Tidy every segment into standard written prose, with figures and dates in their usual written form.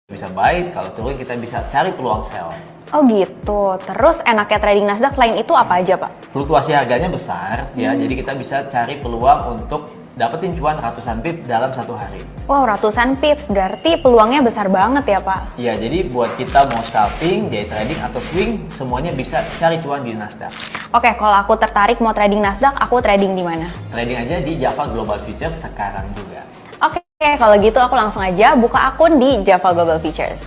bisa buy, kalau turun kita bisa cari peluang sell. Oh gitu. Terus enaknya trading Nasdaq selain itu apa aja, Pak? Fluktuasi harganya besar ya, jadi kita bisa cari peluang untuk dapetin cuan ratusan pip dalam satu hari. Wow, ratusan pips. Berarti peluangnya besar banget ya, Pak? Iya, jadi buat kita mau scalping, day trading atau swing, semuanya bisa cari cuan di Nasdaq. Oke, kalau aku tertarik mau trading Nasdaq, aku trading di mana? Trading aja di Java Global Futures sekarang juga. Oke, kalau gitu aku langsung aja buka akun di Java Global Futures.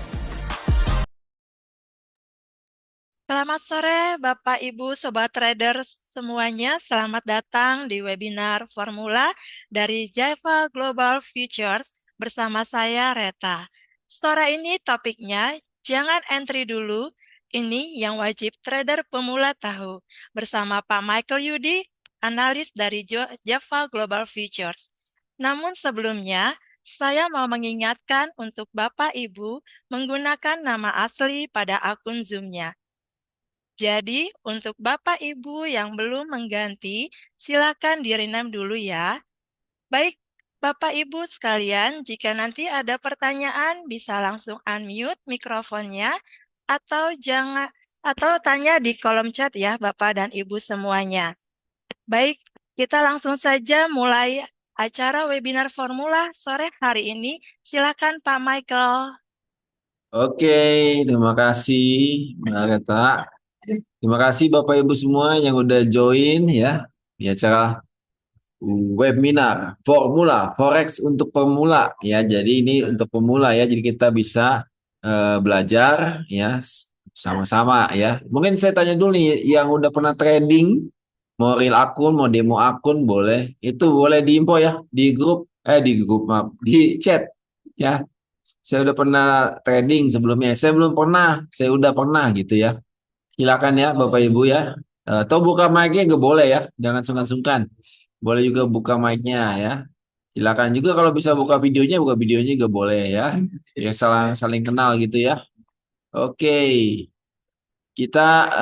Selamat sore Bapak Ibu Sobat Trader semuanya. Selamat datang di webinar Formula dari Java Global Futures bersama saya Reta. Sore ini topiknya jangan entry dulu. Ini yang wajib trader pemula tahu. Bersama Pak Michael Yudi, analis dari Java Global Futures. Namun sebelumnya, saya mau mengingatkan untuk Bapak Ibu menggunakan nama asli pada akun Zoom-nya. Jadi, untuk Bapak Ibu yang belum mengganti, silakan di-rename dulu ya. Baik, Bapak Ibu sekalian, jika nanti ada pertanyaan bisa langsung unmute mikrofonnya atau tanya di kolom chat ya Bapak dan Ibu semuanya. Baik, kita langsung saja mulai acara webinar Formula sore hari ini. Silakan Pak Michael. Oke, terima kasih Mbak Reta. Terima kasih Bapak Ibu semua yang udah join ya di acara webinar Formula Forex untuk pemula ya. Jadi ini untuk pemula ya. Jadi kita bisa belajar ya sama-sama ya. Mungkin saya tanya dulu nih yang udah pernah trading, mau real akun, mau demo akun boleh. Itu boleh diinfo ya di grup maaf, di chat ya. Saya udah pernah trading sebelumnya. Saya belum pernah, saya udah pernah gitu ya. Silakan ya Bapak Ibu ya. Atau buka mic-nya nggak boleh ya. Jangan sungkan-sungkan. Boleh juga buka mic-nya ya. Silakan juga kalau bisa buka videonya juga boleh ya. Ya saling saling kenal gitu ya. Oke, kita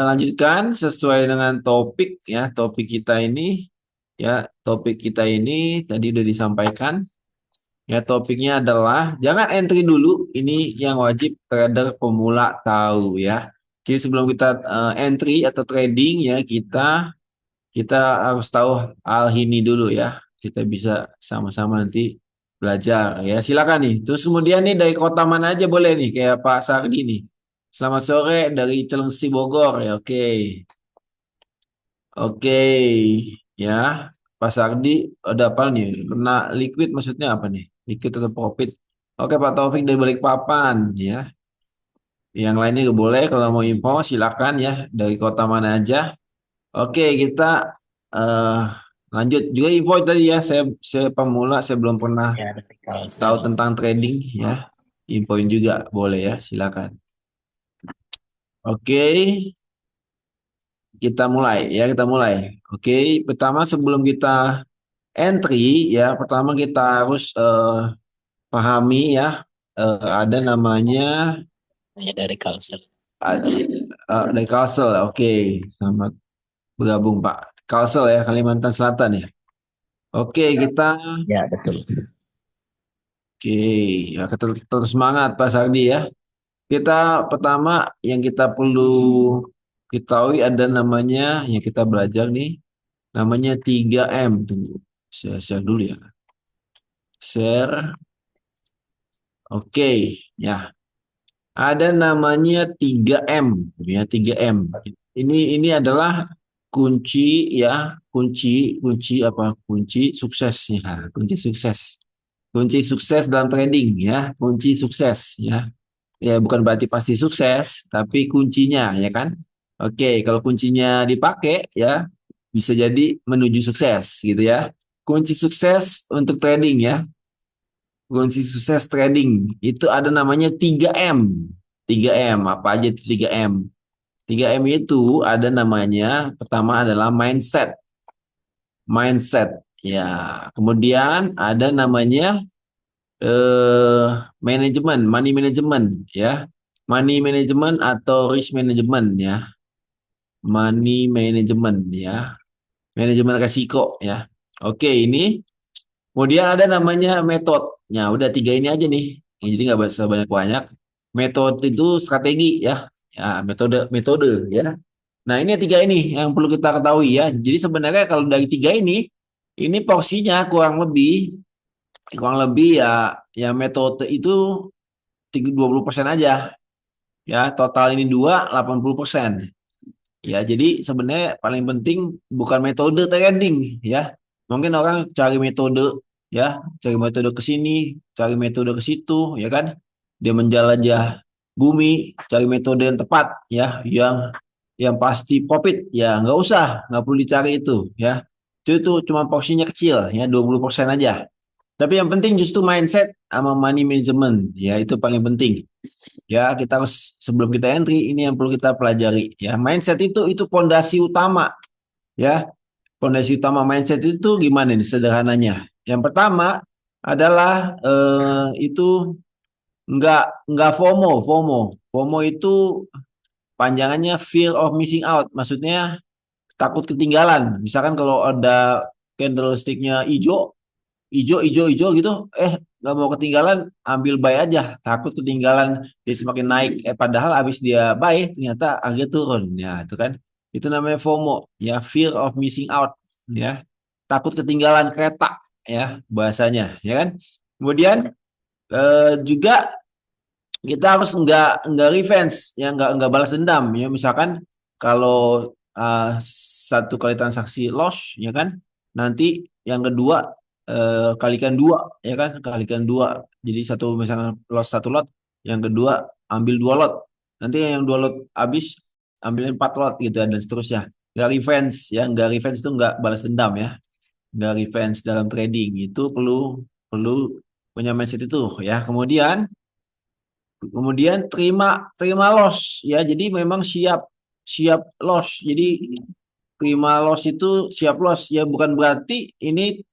lanjutkan sesuai dengan topik ya. Topik kita ini tadi udah disampaikan. Ya, topiknya adalah jangan entry dulu. Ini yang wajib trader pemula tahu ya. Jadi sebelum kita entry atau trading ya kita harus tahu hal ini dulu ya. Kita bisa sama-sama nanti belajar ya. Silakan nih. Terus kemudian nih dari kota mana aja boleh nih kayak Pak Sardi nih. Selamat sore dari Cilengsi Bogor ya. Oke. Oke ya. Pak Sardi ada apa nih? Kena liquid maksudnya apa nih? Liquid atau profit? Oke Pak Taufik dari Balikpapan ya. Yang lainnya juga boleh kalau mau info silakan ya dari kota mana aja. Oke kita eh lanjut juga info tadi ya. Saya pemula saya belum pernah tahu tentang trading ya. Infoin juga boleh ya silakan. Oke kita mulai. Oke pertama sebelum kita entry ya pertama kita harus pahami ya ada namanya Ya dari Kalsel. dari Kalsel. Oke, selamat bergabung Pak. Kalsel ya, Kalimantan Selatan ya. Oke, kita Ya betul. oke, ya kita terus semangat Pak Sardi ya. Kita pertama yang kita perlu ketahui ada namanya yang kita belajar nih, namanya 3M. Tunggu, saya share dulu ya. Share. Oke, ya. Ada namanya 3M, ya 3M. Ini adalah kunci ya, kunci apa? Kunci sukses ya, kunci sukses. Kunci sukses dalam trading ya, kunci sukses ya. Ya bukan berarti pasti sukses, tapi kuncinya ya kan. Oke, kalau kuncinya dipakai ya bisa jadi menuju sukses gitu ya. Kunci sukses untuk trading ya. Kunci sukses trading itu ada namanya 3M. 3M apa aja itu 3M? 3M itu ada namanya pertama adalah mindset. Mindset. Ya, kemudian ada namanya eh manajemen, money management ya. Money management atau risk management ya. Money management ya. Manajemen resiko ya. Oke, ini kemudian ada namanya metode. Ya, udah tiga ini aja nih. Ya, jadi nggak usah banyak-banyak. Metode itu strategi ya. Ya, metode metode ya. Nah, ini tiga ini yang perlu kita ketahui ya. Jadi sebenarnya kalau dari tiga ini porsinya kurang lebih ya, ya metode itu 20% aja. Ya, total ini 80%. Ya, jadi sebenarnya paling penting bukan metode trading ya. Mungkin orang cari metode ya, cari metode ke sini, cari metode ke situ, ya kan? Dia menjelajah bumi, cari metode yang tepat ya, yang pasti profit ya, nggak perlu dicari itu ya. Itu cuma porsinya kecil ya, 20% aja. Tapi yang penting justru mindset sama money management ya, itu paling penting. Ya, kita harus sebelum kita entry ini yang perlu kita pelajari ya. Mindset itu pondasi utama ya. Pondasi utama mindset itu gimana nih sederhananya? Yang pertama adalah itu nggak FOMO. FOMO itu panjangannya fear of missing out. Maksudnya takut ketinggalan. Misalkan kalau ada candlesticknya hijau gitu, nggak mau ketinggalan, ambil buy aja, takut ketinggalan dia semakin naik, padahal habis dia buy ternyata harga turun, ya itu kan, itu namanya FOMO ya, fear of missing out ya, takut ketinggalan kereta ya bahasanya, ya kan. Kemudian juga kita harus nggak revenge ya, nggak balas dendam ya. Misalkan kalau satu kali transaksi loss ya kan, nanti yang kedua kalikan dua ya kan, kalikan dua, jadi satu misalkan loss satu lot, yang kedua ambil dua lot, nanti yang dua lot habis ambil 4 lot gitu dan seterusnya. Nggak revenge ya, nggak revenge itu nggak balas dendam ya, nggak revenge dalam trading itu perlu perlu punya mindset itu ya. Kemudian terima terima loss ya, jadi memang siap siap loss, jadi terima loss itu siap loss ya, bukan berarti ini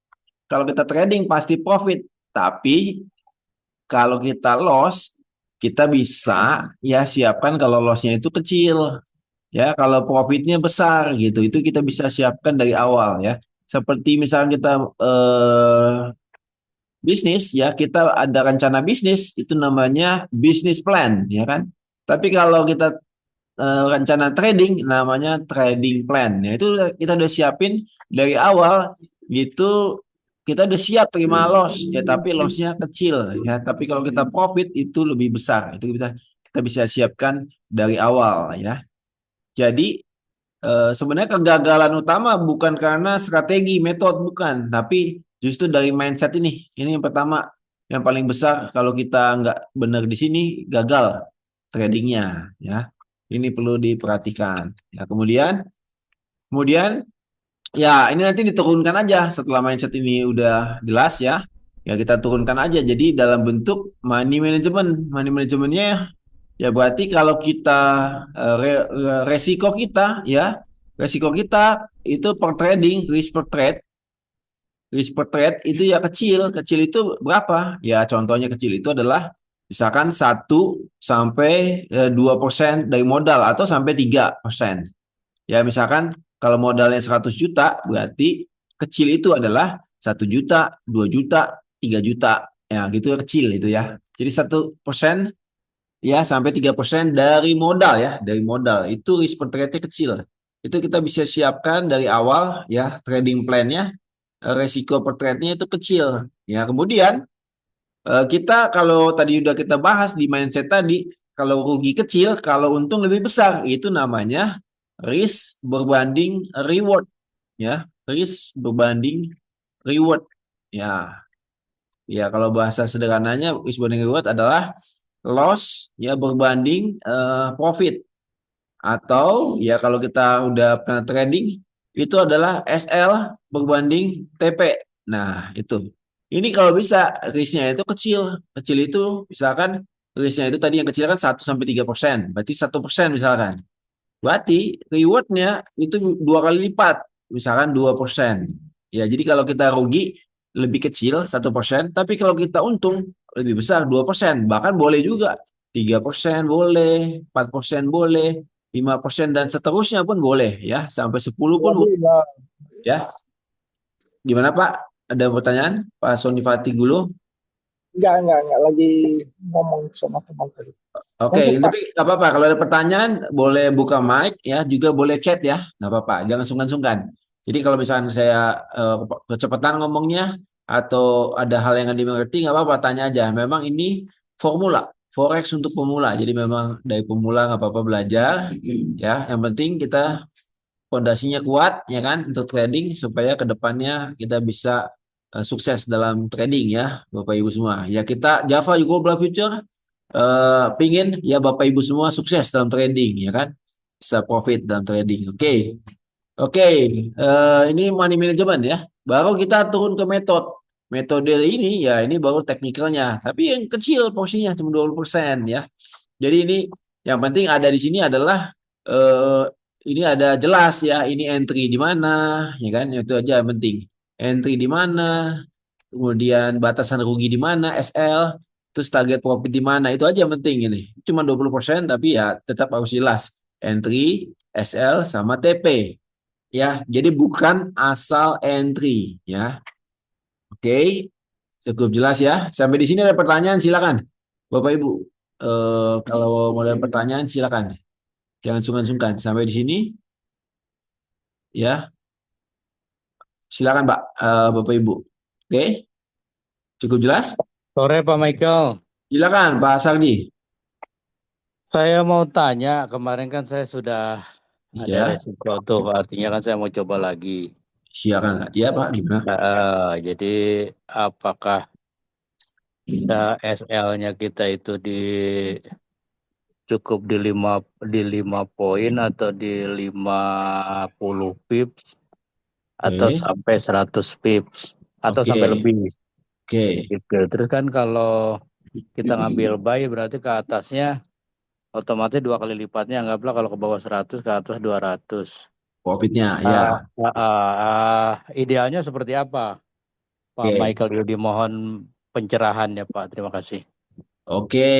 kalau kita trading pasti profit, tapi kalau kita loss kita bisa ya siapkan kalau lossnya itu kecil ya, kalau profitnya besar gitu itu kita bisa siapkan dari awal ya. Seperti misalnya kita bisnis ya, kita ada rencana bisnis itu namanya bisnis plan ya kan. Tapi kalau kita rencana trading namanya trading plan ya, itu kita udah siapin dari awal gitu, kita udah siap terima loss ya, tapi lossnya kecil ya, tapi kalau kita profit itu lebih besar, itu kita bisa siapkan dari awal ya. Jadi sebenarnya kegagalan utama bukan karena strategi, metode, bukan, tapi justru dari mindset ini. Ini yang pertama, yang paling besar. Kalau kita nggak benar di sini, gagal tradingnya. Ya, ini perlu diperhatikan. Ya, kemudian, ya ini nanti diturunkan aja setelah mindset ini udah jelas ya. Ya kita turunkan aja. Jadi dalam bentuk money management. Money managementnya ya berarti kalau kita resiko kita itu per trading, risk per trade itu ya kecil. Kecil itu berapa? Ya contohnya kecil itu adalah misalkan 1 sampai 2% dari modal atau sampai 3%. Ya misalkan kalau modalnya 100 juta berarti kecil itu adalah 1 juta, 2 juta, 3 juta. Ya gitu kecil itu ya. Jadi 1% ya sampai 3% dari modal ya, dari modal itu risk per trade-nya kecil. Itu kita bisa siapkan dari awal ya, trading plan-nya, resiko per trade-nya itu kecil. Ya, kemudian kita kalau tadi udah kita bahas di mindset tadi, kalau rugi kecil, kalau untung lebih besar, itu namanya risk berbanding reward ya, risk berbanding reward. Ya, ya kalau bahasa sederhananya risk berbanding reward adalah loss ya berbanding profit, atau ya kalau kita udah pernah trading itu adalah SL berbanding TP. Nah, itu. Ini kalau bisa risknya itu kecil. Kecil itu misalkan risknya itu tadi yang kecil kan 1 sampai 3%. Berarti 1% misalkan. Berarti rewardnya itu 2 kali lipat. Misalkan 2%. Ya, jadi kalau kita rugi lebih kecil 1%. Tapi kalau kita untung lebih besar 2%. Bahkan boleh juga 3% boleh, 4% boleh, 5% dan seterusnya pun boleh ya, sampai 10 pun boleh ya. Gimana Pak? Ada pertanyaan Pak Soni Fatih Gulu? Enggak lagi ngomong sama teman tadi. Oke, Untuk Pak, tapi nggak apa-apa. Kalau ada pertanyaan, boleh buka mic ya, juga boleh chat ya, nggak apa-apa. Jangan sungkan-sungkan. Jadi kalau misalnya saya kecepatan ngomongnya atau ada hal yang nggak dimengerti, nggak apa-apa, tanya aja. Memang ini formula, forex untuk pemula. Jadi memang dari pemula nggak apa-apa belajar, ya. Yang penting kita fondasinya kuat, ya kan, untuk trading supaya ke depannya kita bisa sukses dalam trading ya, Bapak Ibu semua. Ya kita Java Global Future pingin ya Bapak Ibu semua sukses dalam trading ya kan, bisa profit dalam trading. Oke, oke. Ini money management ya. Baru kita turun ke metode ini ya, ini baru teknikalnya, tapi yang kecil porsinya cuma 20% ya. Jadi ini yang penting ada di sini adalah eh, ini ada jelas ya, ini entry di mana ya kan, itu aja yang penting. Entry di mana, kemudian batasan rugi di mana, SL, terus target profit di mana, itu aja yang penting ini. Cuma 20% tapi ya tetap harus jelas. Entry, SL, sama TP. Ya, jadi bukan asal entry ya. Oke, cukup jelas ya. Sampai di sini ada pertanyaan, silakan. Bapak Ibu, kalau mau ada pertanyaan silakan. Jangan sungkan-sungkan. Sampai di sini ya. Silakan Pak, Bapak Ibu. Oke, cukup jelas? Sore Pak Michael, Silakan Pak Sardi. saya mau tanya, kemarin kan saya sudah ada Ya, resiko tuh, artinya kan saya mau coba lagi. silakan. Ya Pak, gimana? Jadi apakah kita SL-nya kita itu cukup di lima poin atau di 50 pips atau Oke, sampai 100 pips atau oke, sampai lebih oke. gitu. Terus kan kalau kita ngambil buy berarti ke atasnya otomatis 2 kali lipatnya, anggaplah kalau ke bawah 100 ke atas 200. Profitnya, ya. Ah, Idealnya seperti apa, Pak Oke, Michael Yudi? Mohon pencerahannya, Pak. Terima kasih. oke,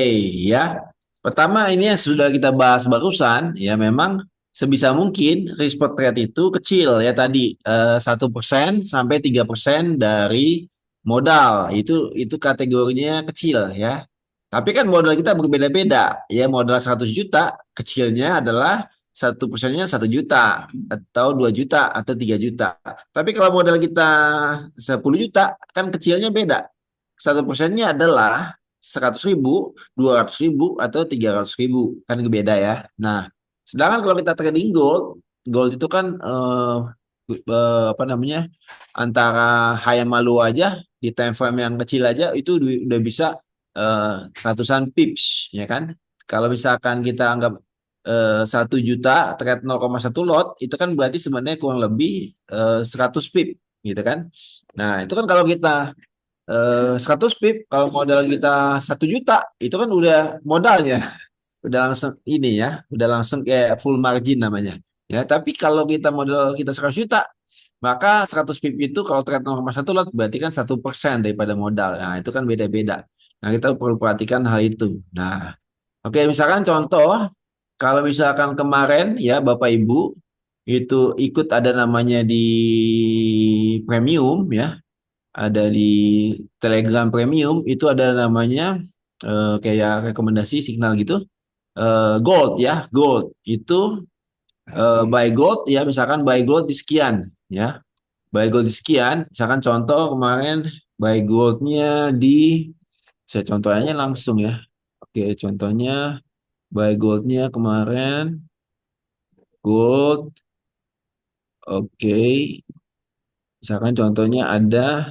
ya. Pertama ini yang sudah kita bahas barusan, ya memang sebisa mungkin risk rate itu kecil ya tadi 1% sampai 3% dari modal itu kategorinya kecil ya. Tapi kan modal kita berbeda-beda ya, modal 100 juta kecilnya adalah 1%-nya 1 juta atau 2 juta atau 3 juta. Tapi kalau modal kita 10 juta kan kecilnya beda. 1%-nya adalah 100.000, 200.000 atau 300.000 kan beda ya. Nah, sedangkan kalau kita trading gold, gold itu kan apa namanya, antara high sama low aja di time frame yang kecil aja itu udah bisa ratusan pips ya kan. Kalau misalkan kita anggap 1 juta trade 0,1 lot itu kan berarti sebenarnya kurang lebih 100 pip gitu kan. Nah, itu kan kalau kita 100 pip, kalau modal kita 1 juta itu kan udah modalnya udah langsung ini ya, udah langsung kayak full margin namanya ya. Tapi kalau kita modal kita 100 juta, maka 100 pip itu kalau trade 0,1 lot berarti kan 1% daripada modal. Nah itu kan beda-beda. Nah kita perlu perhatikan hal itu. Nah oke, misalkan contoh, kalau misalkan kemarin ya Bapak Ibu itu ikut ada namanya di premium ya, ada di Telegram Premium itu ada namanya kayak rekomendasi signal gitu, gold ya, gold itu buy gold ya, misalkan buy gold di sekian ya, buy gold di sekian, misalkan contoh kemarin buy goldnya di, saya contohnya langsung ya, oke contohnya buy goldnya kemarin gold, oke misalkan contohnya ada,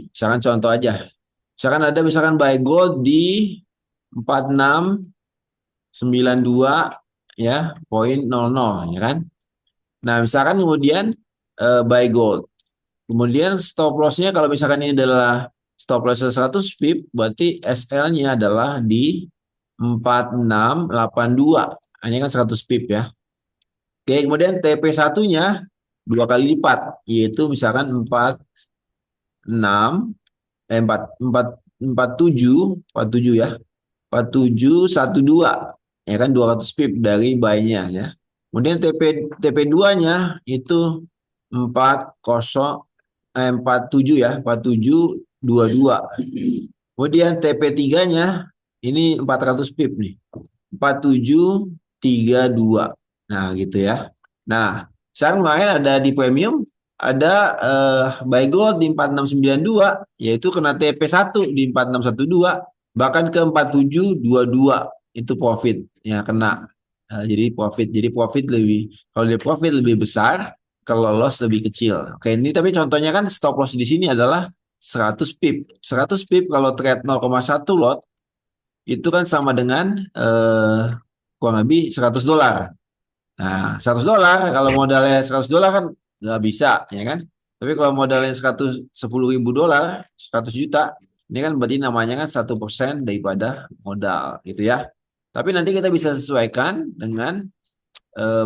misalkan contoh aja, misalkan ada misalkan buy gold di 4692 ya, poin 00 ya kan. Nah, misalkan kemudian buy gold. Kemudian stop loss-nya kalau misalkan ini adalah stop loss 100 pip, berarti SL-nya adalah di 4682. Ini kan 100 pip ya. Oke, kemudian TP satunya 2 kali lipat, yaitu misalkan 46 4 4 47 ya. 4712 ya kan, 200 pip dari buy-nya ya. Kemudian TP2-nya itu 40 47 ya, 4722. Kemudian TP3-nya ini 400 pip nih. 4732. Nah, gitu ya. Nah, sekarang kemarin ada di premium ada buy gold di 4692 yaitu kena TP1 di 4612 bahkan ke 4722 itu profit ya kena. Jadi profit lebih kalau dia profit lebih besar, kalau loss lebih kecil. Oke, ini tapi contohnya kan stop loss di sini adalah 100 pip. 100 pip kalau trade 0,1 lot itu kan sama dengan kurang lebih 100 dolar. Nah, 100 dolar kalau modalnya 100 dolar kan nggak bisa, ya kan? Tapi kalau modalnya 110.000 dolar, 100 juta, ini kan berarti namanya kan 1% daripada modal, gitu ya. Tapi nanti kita bisa sesuaikan dengan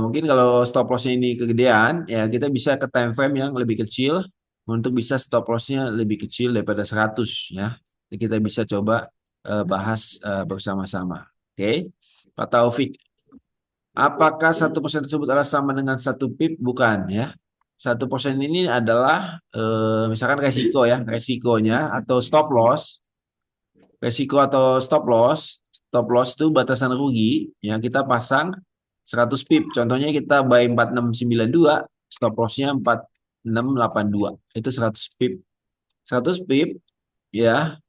mungkin kalau stop lossnya ini kegedean, ya kita bisa ke time frame yang lebih kecil untuk bisa stop lossnya lebih kecil daripada 100 ya. Jadi kita bisa coba bahas bersama-sama. Oke, Pak Taufik. Apakah 1% tersebut adalah sama dengan 1 pip? Bukan ya. 1% ini adalah misalkan resiko ya, resikonya atau stop loss. Resiko atau stop loss itu batasan rugi yang kita pasang 100 pip. Contohnya kita buy 4692, stop lossnya 4682. Itu 100 pip. 100 pip ya,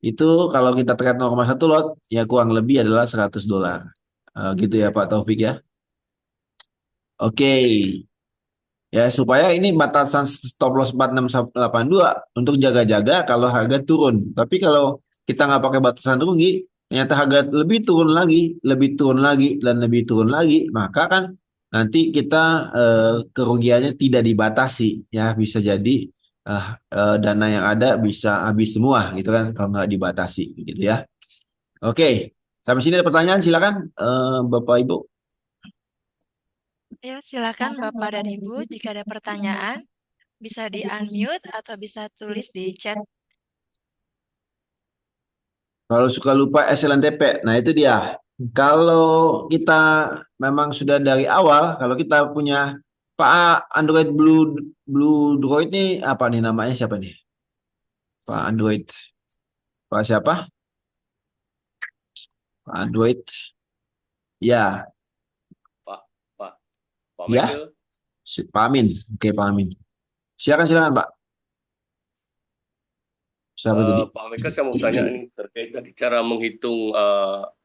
itu kalau kita trade 0,1 lot ya kurang lebih adalah 100 dolar. Gitu ya Pak Taufik ya. Oke. Ya, supaya ini batasan stop loss 4682 untuk jaga-jaga kalau harga turun. Tapi kalau kita nggak pakai batasan rugi, ternyata harga lebih turun lagi, lebih turun lagi, dan lebih turun lagi, maka kan nanti kita kerugiannya tidak dibatasi. Ya, bisa jadi dana yang ada bisa habis semua gitu kan kalau nggak dibatasi gitu ya. Oke, sampai sini ada pertanyaan silakan Bapak Ibu. Ya, silakan Bapak dan Ibu, jika ada pertanyaan, bisa di-unmute atau bisa tulis di chat. Kalau suka lupa SLNTP, nah itu dia. Kalau kita memang sudah dari awal, kalau kita punya Pak Android Blue Droid nih apa nih namanya siapa nih? Pak Android, Pak siapa? Pak Android, ya, Pak Pak Pak ya, Michael, Pak Amin. Oke, Pak Amin. Silakan Pak. Siapa tadi? Pak Michael saya mau tanya ini terkait tadi cara menghitung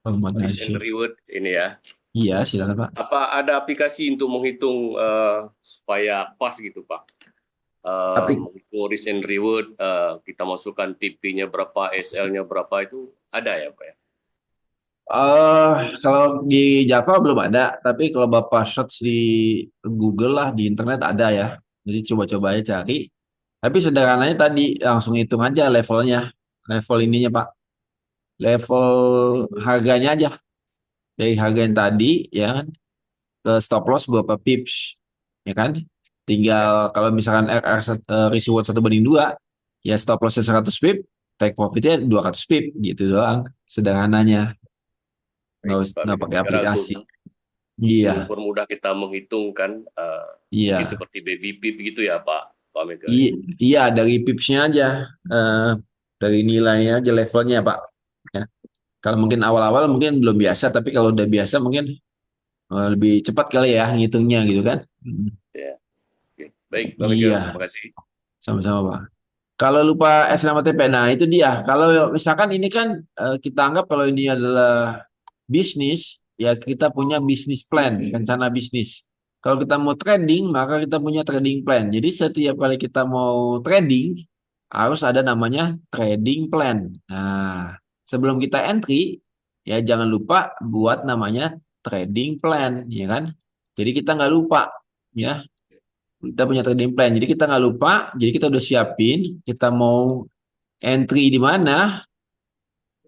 Muhammad risk and Nasir. reward ini ya. Iya, silakan Pak. Apa ada aplikasi untuk menghitung supaya pas gitu Pak? Tapi Menghitung risk and reward, kita masukkan TP-nya berapa, SL-nya berapa itu ada ya Pak ya? kalau di Java belum ada, tapi kalau Bapak search di Google lah, di internet ada ya. Jadi coba-coba aja cari. Tapi sederhananya tadi langsung hitung aja levelnya, level ininya Pak, level harganya aja. Dari harga yang tadi ya kan, ke stop loss berapa pips, ya kan? Tinggal kalau misalkan risk reward 1/2, ya stop lossnya 100 pip, take profitnya 200 pip, gitu doang. Sederhananya, Baik, Pak nggak Michael. pakai Saya kira aplikasi. Iya, mempermudah kita menghitung kan, iya. mungkin seperti baby pip gitu ya Pak Michael. Iya, dari pipsnya aja, eh, dari nilainya aja levelnya Pak. Ya. Kalau mungkin awal-awal mungkin belum biasa, tapi kalau udah biasa mungkin lebih cepat kali ya ngitungnya gitu kan. Ya, oke. Baik Pak Michael, Iya, terima kasih. sama-sama Pak. Kalau lupa SNMTP, nah itu dia. Kalau misalkan ini kan kita anggap kalau ini adalah bisnis, ya kita punya bisnis plan, rencana bisnis. Kalau kita mau trading, maka kita punya trading plan. Jadi setiap kali kita mau trading, harus ada namanya trading plan. Nah, sebelum kita entry, ya jangan lupa buat namanya trading plan, ya kan? Jadi kita nggak lupa, ya. Kita punya trading plan. Jadi kita nggak lupa. Jadi kita udah siapin. Kita mau entry di mana,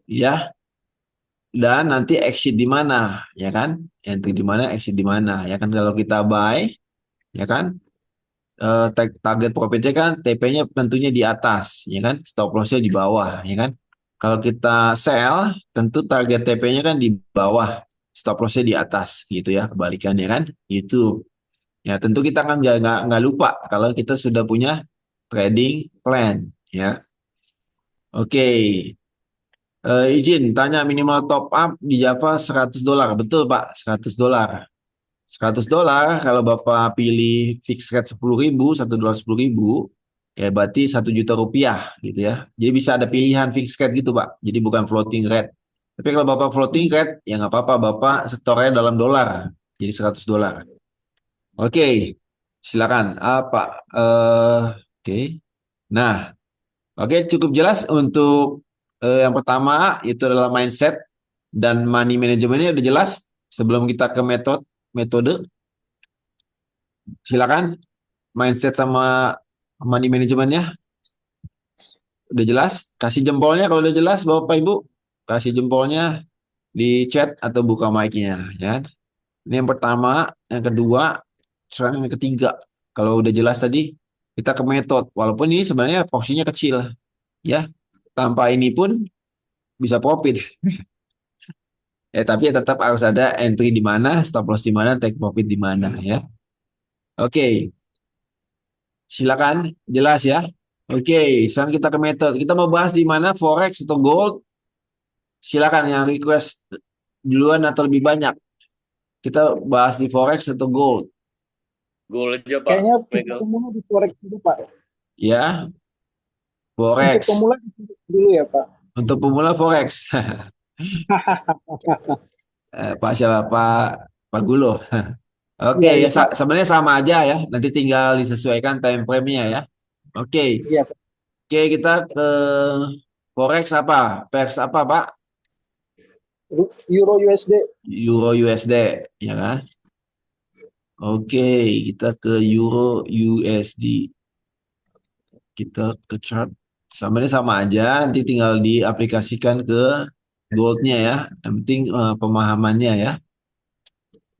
ya. Dan nanti exit di mana, ya kan? Entry di mana, exit di mana, ya kan? Kalau kita buy, ya kan? Target profitnya kan TP-nya tentunya di atas, ya kan? Stop loss-nya di bawah, ya kan? Kalau kita sell, tentu target TP-nya kan di bawah, stop loss-nya di atas, gitu ya, kebalikannya kan? Itu. Ya, tentu kita kan nggak lupa kalau kita sudah punya trading plan, ya. Oke. Izin tanya minimal top up di Java $100. Betul, Pak, $100. $100 kalau Bapak pilih fixed rate 10.000, $1 10.000, ya berarti Rp1 juta gitu ya. Jadi bisa ada pilihan fixed rate gitu, Pak. Jadi bukan floating rate. Tapi kalau Bapak floating rate, ya nggak apa-apa, Bapak setornya dalam dolar. Jadi $100. Oke, silakan. Apa? Oke. Nah, oke, cukup jelas untuk yang pertama itu adalah mindset dan money managementnya udah jelas. Sebelum kita ke metode, silakan mindset sama money managementnya udah jelas. Kasih jempolnya kalau udah jelas, Bapak Ibu. Kasih jempolnya di chat atau buka mic-nya, ya. Ini yang pertama, yang kedua, sekarang yang ketiga. Kalau udah jelas tadi, kita ke metode. Walaupun ini sebenarnya porsinya kecil, ya. Tanpa ini pun bisa profit. Tapi tetap harus ada entry di mana, stop loss di mana, take profit di mana, ya. Oke, silakan, jelas ya. Oke, sekarang kita ke metode. Kita mau bahas di mana forex atau gold. Silakan yang request duluan atau lebih banyak. Kita bahas di forex atau gold. Goal aja Pak. Kayaknya Megang. pemula di forex dulu Pak. Ya, Untuk forex. pemula dulu ya Pak. Untuk pemula forex. Pak siapa? Pak Gulo. Oke, Iya, iya, ya Pak. sebenarnya sama aja ya. Nanti tinggal disesuaikan time frame-nya ya. Oke. Iya, Pak. Oke, kita ke forex apa? Pers apa, Pak? Euro USD. Euro USD, ya kan? Oke, kita ke Euro USD. Kita ke chart. Sebenarnya sama aja, nanti tinggal diaplikasikan ke goldnya ya. Yang penting pemahamannya ya.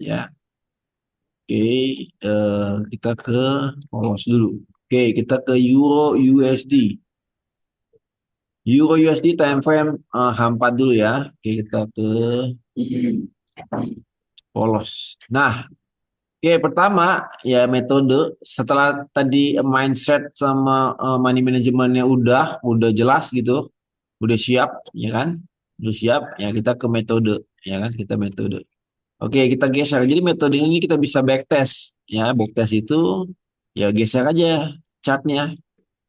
Ya. Oke, kita ke polos dulu. Oke, kita ke Euro USD. Euro USD time frame H4 dulu ya. Oke, kita ke polos. Nah, oke, pertama ya metode setelah tadi mindset sama money manajemennya udah jelas gitu, udah siap ya kan, udah siap ya kita ke metode ya kan, kita metode. Oke, kita geser. Jadi metode ini kita bisa backtest ya, backtest itu ya geser aja chartnya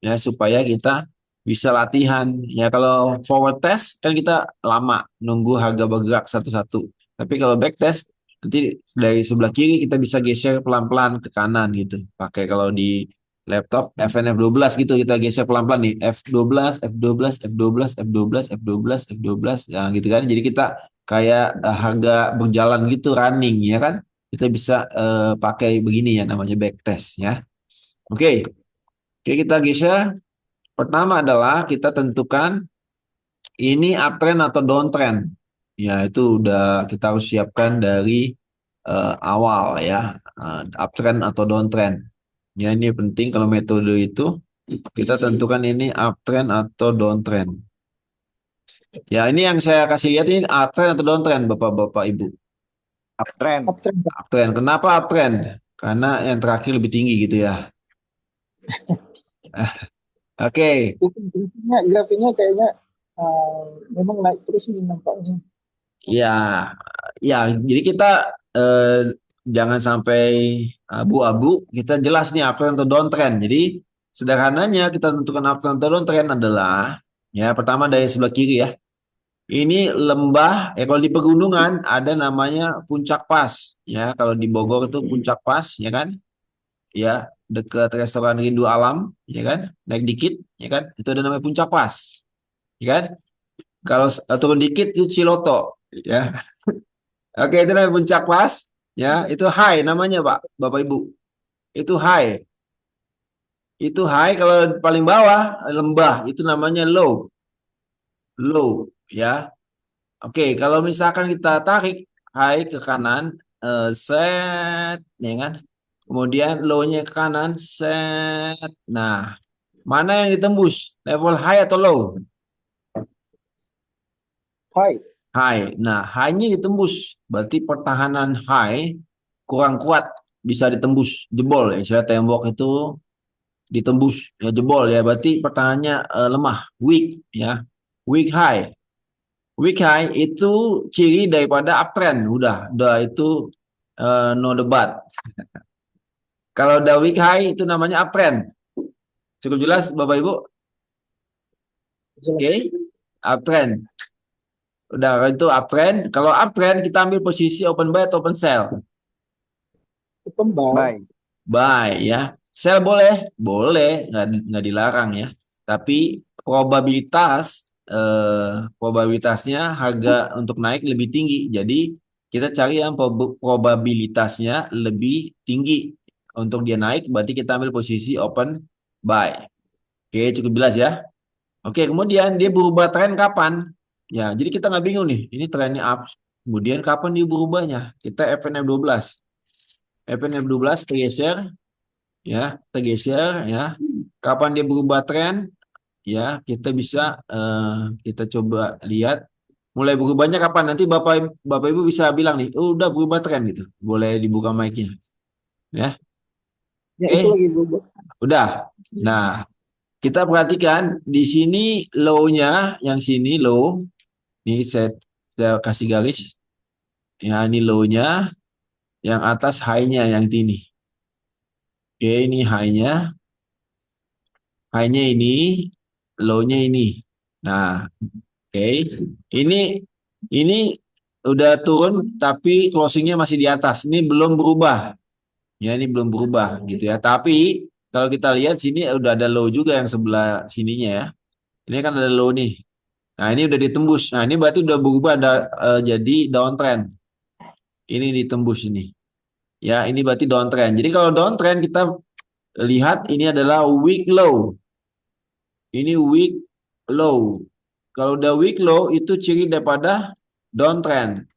ya supaya kita bisa latihan ya. Kalau forward test kan kita lama nunggu harga bergerak satu-satu, tapi kalau backtest nanti dari sebelah kiri kita bisa geser pelan-pelan ke kanan gitu. Pakai kalau di laptop FN F12 gitu, kita geser pelan-pelan nih F12 F12 F12 F12 F12 F12 ya gitu kan. Jadi kita kayak harga berjalan gitu, running ya kan. Kita bisa pakai begini ya, namanya backtest ya. Oke. Oke, kita geser. Pertama adalah kita tentukan ini uptrend atau downtrend. Ya, itu udah kita harus siapkan dari awal ya, uptrend atau downtrend. Ya, ini penting kalau metode itu kita tentukan ini uptrend atau downtrend. Ya, ini yang saya kasih lihat ini uptrend atau downtrend, Bapak-bapak Ibu. Uptrend. Uptrend, Pak. Uptrend. Kenapa uptrend? Karena yang terakhir lebih tinggi gitu ya. Oke. Itu grafiknya kayaknya memang naik terus ini nampaknya. Ya, ya. Jadi kita jangan sampai abu-abu. Kita jelas nih uptrend atau downtrend. Jadi sederhananya kita tentukan uptrend atau downtrend adalah ya pertama dari sebelah kiri ya. Ini lembah. Kalau di pegunungan ada namanya puncak pas. Ya, kalau di Bogor itu puncak pas, ya kan? Ya, dekat restoran Rindu Alam, ya kan? Naik dikit, ya kan? Itu ada namanya puncak pas, ya kan? Kalau turun dikit itu Ciloto, ya. Oke, itu namanya puncak pas, ya. Itu high namanya, Pak, Bapak Ibu. Itu high. Itu high. Kalau paling bawah lembah itu namanya low. Low, ya. Oke, kalau misalkan kita tarik high ke kanan, set, ya kan? Kemudian low-nya ke kanan, set. Nah, mana yang ditembus? Level high atau low? High. High. Nah, high-nya ditembus. Berarti pertahanan high kurang kuat. Bisa ditembus, jebol. Istilah tembok itu ditembus, ya jebol ya. Berarti pertahanannya lemah, weak ya. Weak high. weak high itu ciri daripada uptrend. Udah itu no debat. Kalau udah weak high itu namanya uptrend. Cukup jelas Bapak Ibu? Oke, uptrend. Udah kalau itu uptrend. Kalau uptrend kita ambil posisi open buy atau open sell. Open buy. Buy ya. Sell boleh, nggak dilarang ya. Tapi probabilitasnya harga untuk naik lebih tinggi. Jadi kita cari yang probabilitasnya lebih tinggi untuk dia naik. Berarti kita ambil posisi open buy. Oke, cukup jelas ya. Oke, kemudian dia berubah tren kapan? Ya, jadi kita nggak bingung nih. Ini trennya up. Kemudian kapan dia berubahnya? Kita FNF12. FNF12 tergeser ya. Kapan dia berubah tren? Ya, kita bisa kita coba lihat mulai berubahnya kapan. Nanti Bapak Ibu bisa bilang nih, oh, udah berubah tren gitu. Boleh dibuka mic-nya. Ya. Ya, itu lagi berubah. Udah. Nah, kita perhatikan di sini low-nya, yang sini low. Ini saya kasih garis. Ya, ini low-nya, yang atas high-nya yang ini. Oke, ini high-nya. High-nya ini, low-nya ini. Nah, oke. Ini udah turun tapi closing-nya masih di atas. Ini belum berubah. Ya, ini belum berubah gitu ya. Tapi kalau kita lihat sini udah ada low juga yang sebelah sininya ya. Ini kan ada low nih. Nah, ini udah ditembus. Nah, ini berarti udah berubah jadi downtrend. Ini ditembus ini. Ya, ini berarti downtrend. Jadi kalau downtrend kita lihat ini adalah weak low. Ini weak low. Kalau udah weak low itu ciri daripada downtrend.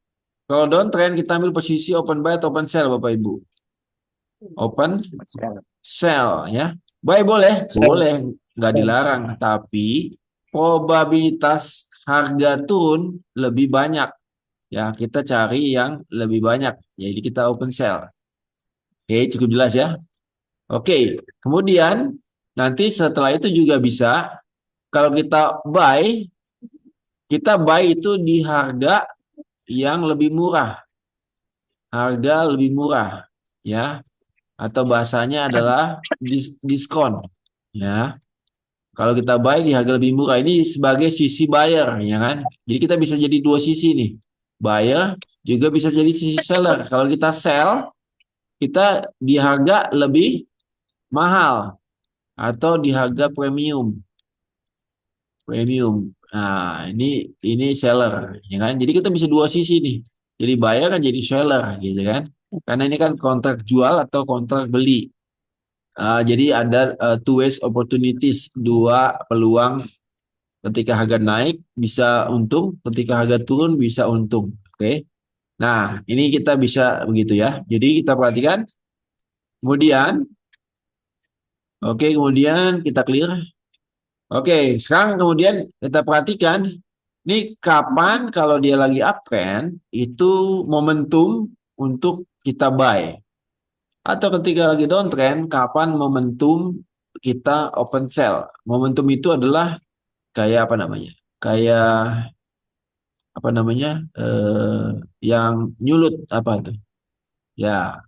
Kalau downtrend kita ambil posisi open buy atau open sell Bapak Ibu. Open sell ya. Buy boleh, nggak dilarang. Tapi probabilitas harga turun lebih banyak. Ya, kita cari yang lebih banyak. Jadi kita open sell. Oke, cukup jelas ya. Oke, kemudian nanti setelah itu juga bisa kalau kita buy itu di harga yang lebih murah. Harga lebih murah ya. Atau bahasanya adalah diskon ya. Kalau kita buy di harga lebih murah ini sebagai sisi buyer ya kan. Jadi kita bisa jadi dua sisi nih. Buyer juga bisa jadi sisi seller. Kalau kita sell kita di harga lebih mahal atau di harga premium. Nah, ini seller ya kan. Jadi kita bisa dua sisi nih. Jadi buyer kan jadi seller gitu kan. Karena ini kan kontrak jual atau kontrak beli. Jadi ada two ways opportunities, dua peluang ketika harga naik bisa untung, ketika harga turun bisa untung. Oke. Nah, ini kita bisa begitu ya. Jadi kita perhatikan. Kemudian kita clear. Oke, sekarang kemudian kita perhatikan ini kapan kalau dia lagi uptrend itu momentum untuk kita buy. Atau ketika lagi downtrend, kapan momentum kita open sell. Momentum itu adalah kayak apa namanya? Kayak apa namanya? Yang nyulut apa tuh? Ya,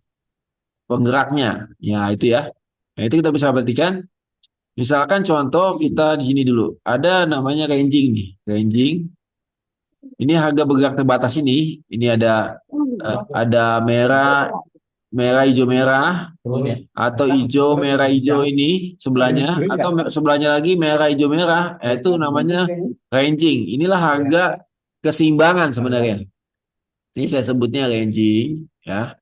penggeraknya. Ya, itu ya. Nah, itu kita bisa perhatikan. Misalkan contoh kita di sini dulu. Ada namanya ranging nih. Ranging. Ini harga bergerak terbatas ini. Ini ada merah, hijau merah, atau hijau merah hijau ini sebelahnya, atau sebelahnya lagi merah hijau merah, itu namanya ranging. Inilah harga keseimbangan sebenarnya. Ini saya sebutnya ranging ya.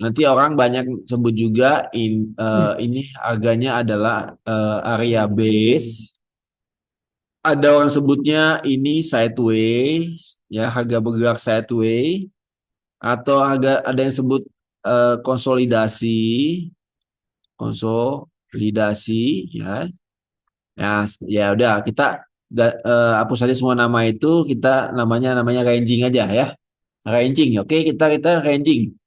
Nanti orang banyak sebut juga ini harganya adalah area base. Ada orang sebutnya ini sideways ya, harga bergerak sideways, atau ada yang sebut konsolidasi ya. Ya udah kita hapus saja semua nama itu, kita namanya ranging aja ya. Ranging. Oke, kita ranging.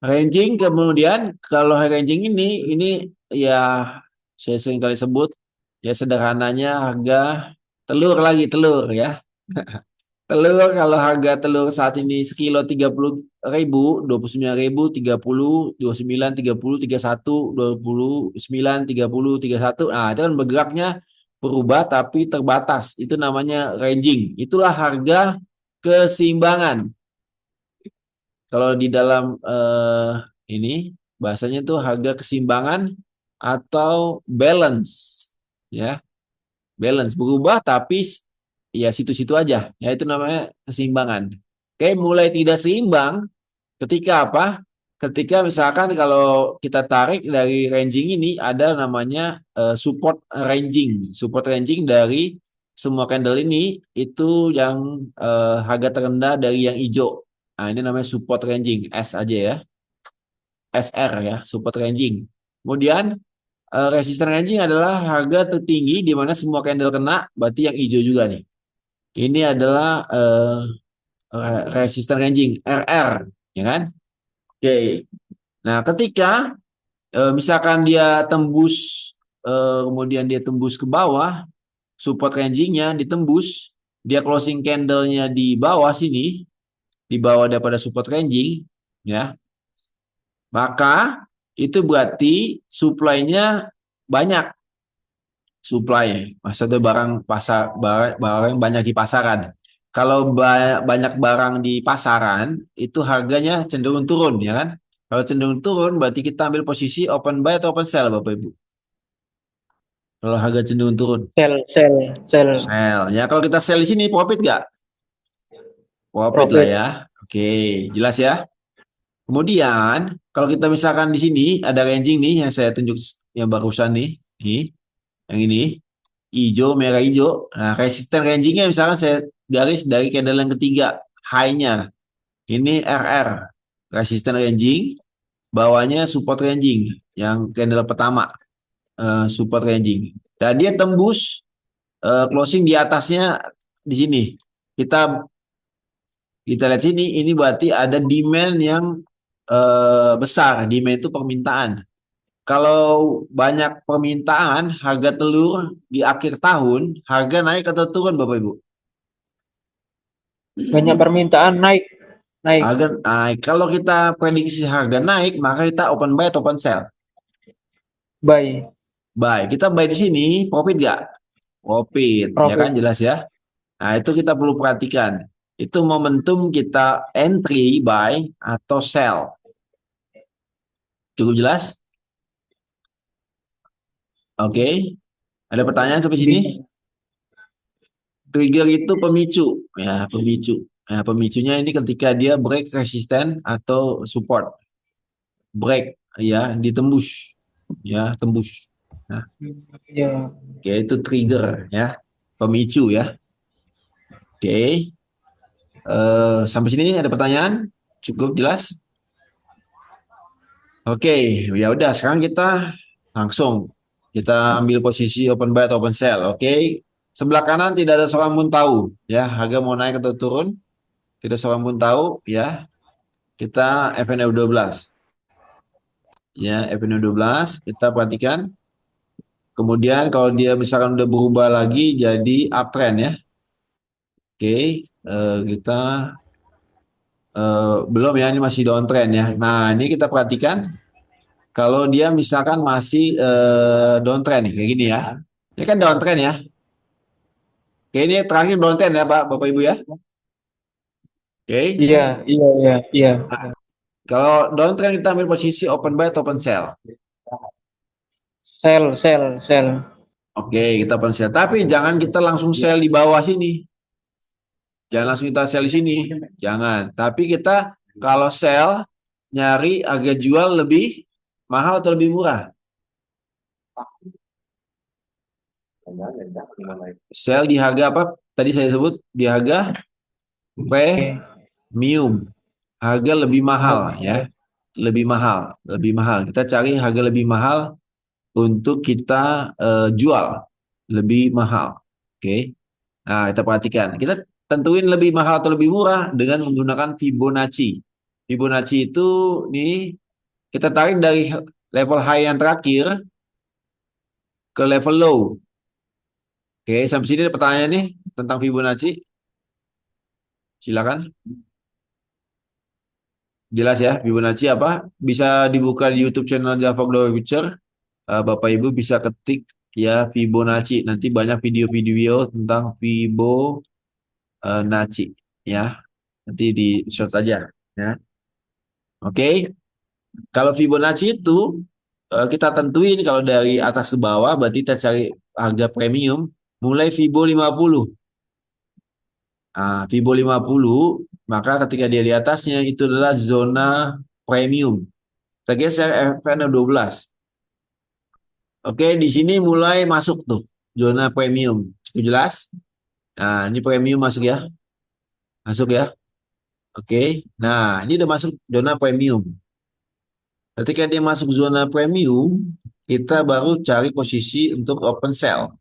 Ranging kemudian kalau ranging ini ya saya sering kali sebut ya sederhananya harga telur ya. Telur, kalau harga telur saat ini sekilo 30.000, 29.000, 30, 29, 30, 31, 29, 30, 31. Nah, itu kan bergeraknya berubah tapi terbatas. Itu namanya ranging. Itulah harga keseimbangan. Kalau di dalam ini bahasanya itu harga keseimbangan atau balance, ya. Balance berubah tapi ya situ-situ aja. Ya itu namanya keseimbangan. Oke, mulai tidak seimbang ketika apa? Ketika misalkan kalau kita tarik dari ranging ini ada namanya support ranging. Support ranging dari semua candle ini itu yang harga terendah dari yang hijau. Nah, ini namanya support ranging, S aja ya. SR ya, support ranging. Kemudian resistance ranging adalah harga tertinggi di mana semua candle kena, berarti yang hijau juga nih. Ini adalah resistance ranging, RR, ya kan? Oke. Nah, ketika misalkan dia tembus, kemudian dia tembus ke bawah, support rangingnya ditembus, dia closing candle-nya di bawah sini, di bawah daripada support ranging, ya, maka itu berarti supply-nya banyak. Supply, maksudnya barang pasar, barang banyak di pasaran. Kalau banyak barang di pasaran, itu harganya cenderung turun, ya kan? Kalau cenderung turun, berarti kita ambil posisi open buy atau open sell, Bapak Ibu. Kalau harga cenderung turun, Sell. sell. Ya, kalau kita sell di sini, profit nggak? Profit lah Profit. ya. Oke, jelas ya. Kemudian, kalau kita misalkan di sini ada ranging nih yang saya tunjuk yang barusan nih, yang ini, hijau, merah, hijau. Nah, resisten rangingnya misalkan saya garis dari candle yang ketiga, high-nya. Ini RR, resisten ranging, bawahnya support ranging, yang candle pertama, support ranging. Dan dia tembus closing di atasnya di sini. Kita lihat sini, ini berarti ada demand yang besar. Demand itu permintaan. Kalau banyak permintaan, harga telur di akhir tahun, harga naik atau turun, Bapak Ibu? Banyak permintaan, naik. Harga naik. Kalau kita prediksi harga naik, maka kita open buy atau open sell? Buy. Buy. Kita buy di sini, profit nggak? Profit, ya kan, Profit. jelas ya. Nah, itu kita perlu perhatikan. Itu momentum kita entry, buy, atau sell. Cukup jelas? Oke. Ada pertanyaan sampai sini? Trigger itu pemicu, ya pemicu. Nah, pemicunya ini ketika dia break resisten atau support, break, ya ditembus, ya tembus. Nah, Ya. ya itu trigger, ya pemicu ya. Oke. Sampai sini ada pertanyaan? Cukup jelas? Oke, ya udah sekarang kita langsung kita ambil posisi open buy atau open sell. Oke. Sebelah kanan tidak ada seorang pun tahu ya harga mau naik atau turun. Tidak seorang pun tahu ya. Kita FNF 12. Ya, FNF 12 kita perhatikan. Kemudian kalau dia misalkan udah berubah lagi jadi uptrend ya. Oke, kita belum ya, ini masih downtrend ya. Nah, ini kita perhatikan kalau dia misalkan masih downtrend nih kayak gini ya. Ini kan downtrend ya. Oke, ini terakhir downtrend ya Pak, Bapak Ibu ya. Oke. Iya. Kalau downtrend kita ambil posisi open buy atau open sell. Sell. Oke, kita open sell. Tapi jangan kita langsung sell di bawah sini. Jangan langsung kita sell di sini. Jangan. Tapi kita kalau sell nyari harga jual lebih mahal atau lebih murah. Sell di harga apa? Tadi saya sebut di harga premium. Harga lebih mahal ya. Lebih mahal. Kita cari harga lebih mahal untuk kita jual lebih mahal. Oke. Nah, kita perhatikan. Kita tentuin lebih mahal atau lebih murah dengan menggunakan Fibonacci. Fibonacci itu nih kita tarik dari level high yang terakhir ke level low. Oke, sampai sini ada pertanyaan nih tentang Fibonacci. Silakan. Jelas ya, Fibonacci apa? Bisa dibuka di YouTube channel Java Global Future. Bapak Ibu bisa ketik ya Fibonacci. Nanti banyak video-video tentang Fibonacci ya. Nanti di search aja ya. Oke. Kalau Fibonacci itu kita tentuin kalau dari atas ke bawah berarti kita cari harga premium mulai Fibo 50. Fibo 50, maka ketika dia di atasnya itu adalah zona premium. Kita geser FN12. Oke, di sini mulai masuk tuh zona premium. Cukup jelas? Nah, ini premium masuk ya. Masuk ya. Oke. Nah, ini udah masuk zona premium. Ketika dia masuk zona premium, kita baru cari posisi untuk open sell.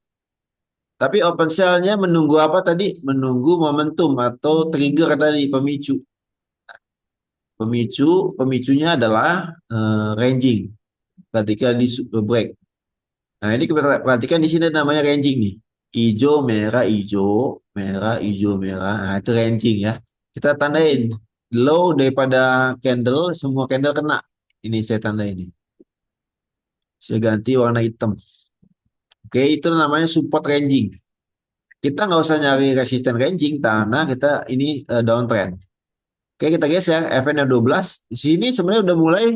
Tapi open sell-nya menunggu apa tadi? Menunggu momentum atau trigger tadi, pemicu. Pemicunya adalah ranging. Ketika di break. Nah, ini kita perhatikan di sini namanya ranging nih. Hijau, merah, hijau, merah, hijau, merah. Nah, itu ranging ya. Kita tandain low daripada candle, semua candle kena. Ini saya tanda ini. Saya ganti warna hitam. Oke, itu namanya support ranging. Kita nggak usah nyari resisten ranging karena kita ini downtrend. Oke, kita geser FN12. Di sini sebenarnya udah mulai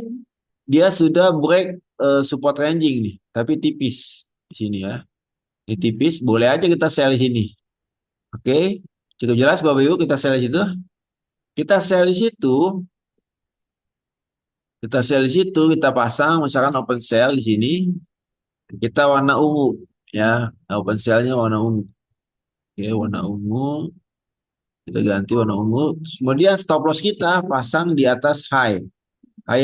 dia sudah break support ranging nih, tapi tipis di sini ya. Ini tipis, boleh aja kita sell di sini. Oke, cukup jelas Bapak Ibu, kita sell di situ. Kita sell di situ. Kita sell di situ, kita pasang misalkan open sell di sini. Kita warna ungu ya. Open sell-nya warna ungu. Oke, warna ungu. Kita ganti warna ungu. Kemudian stop loss kita pasang di atas high. High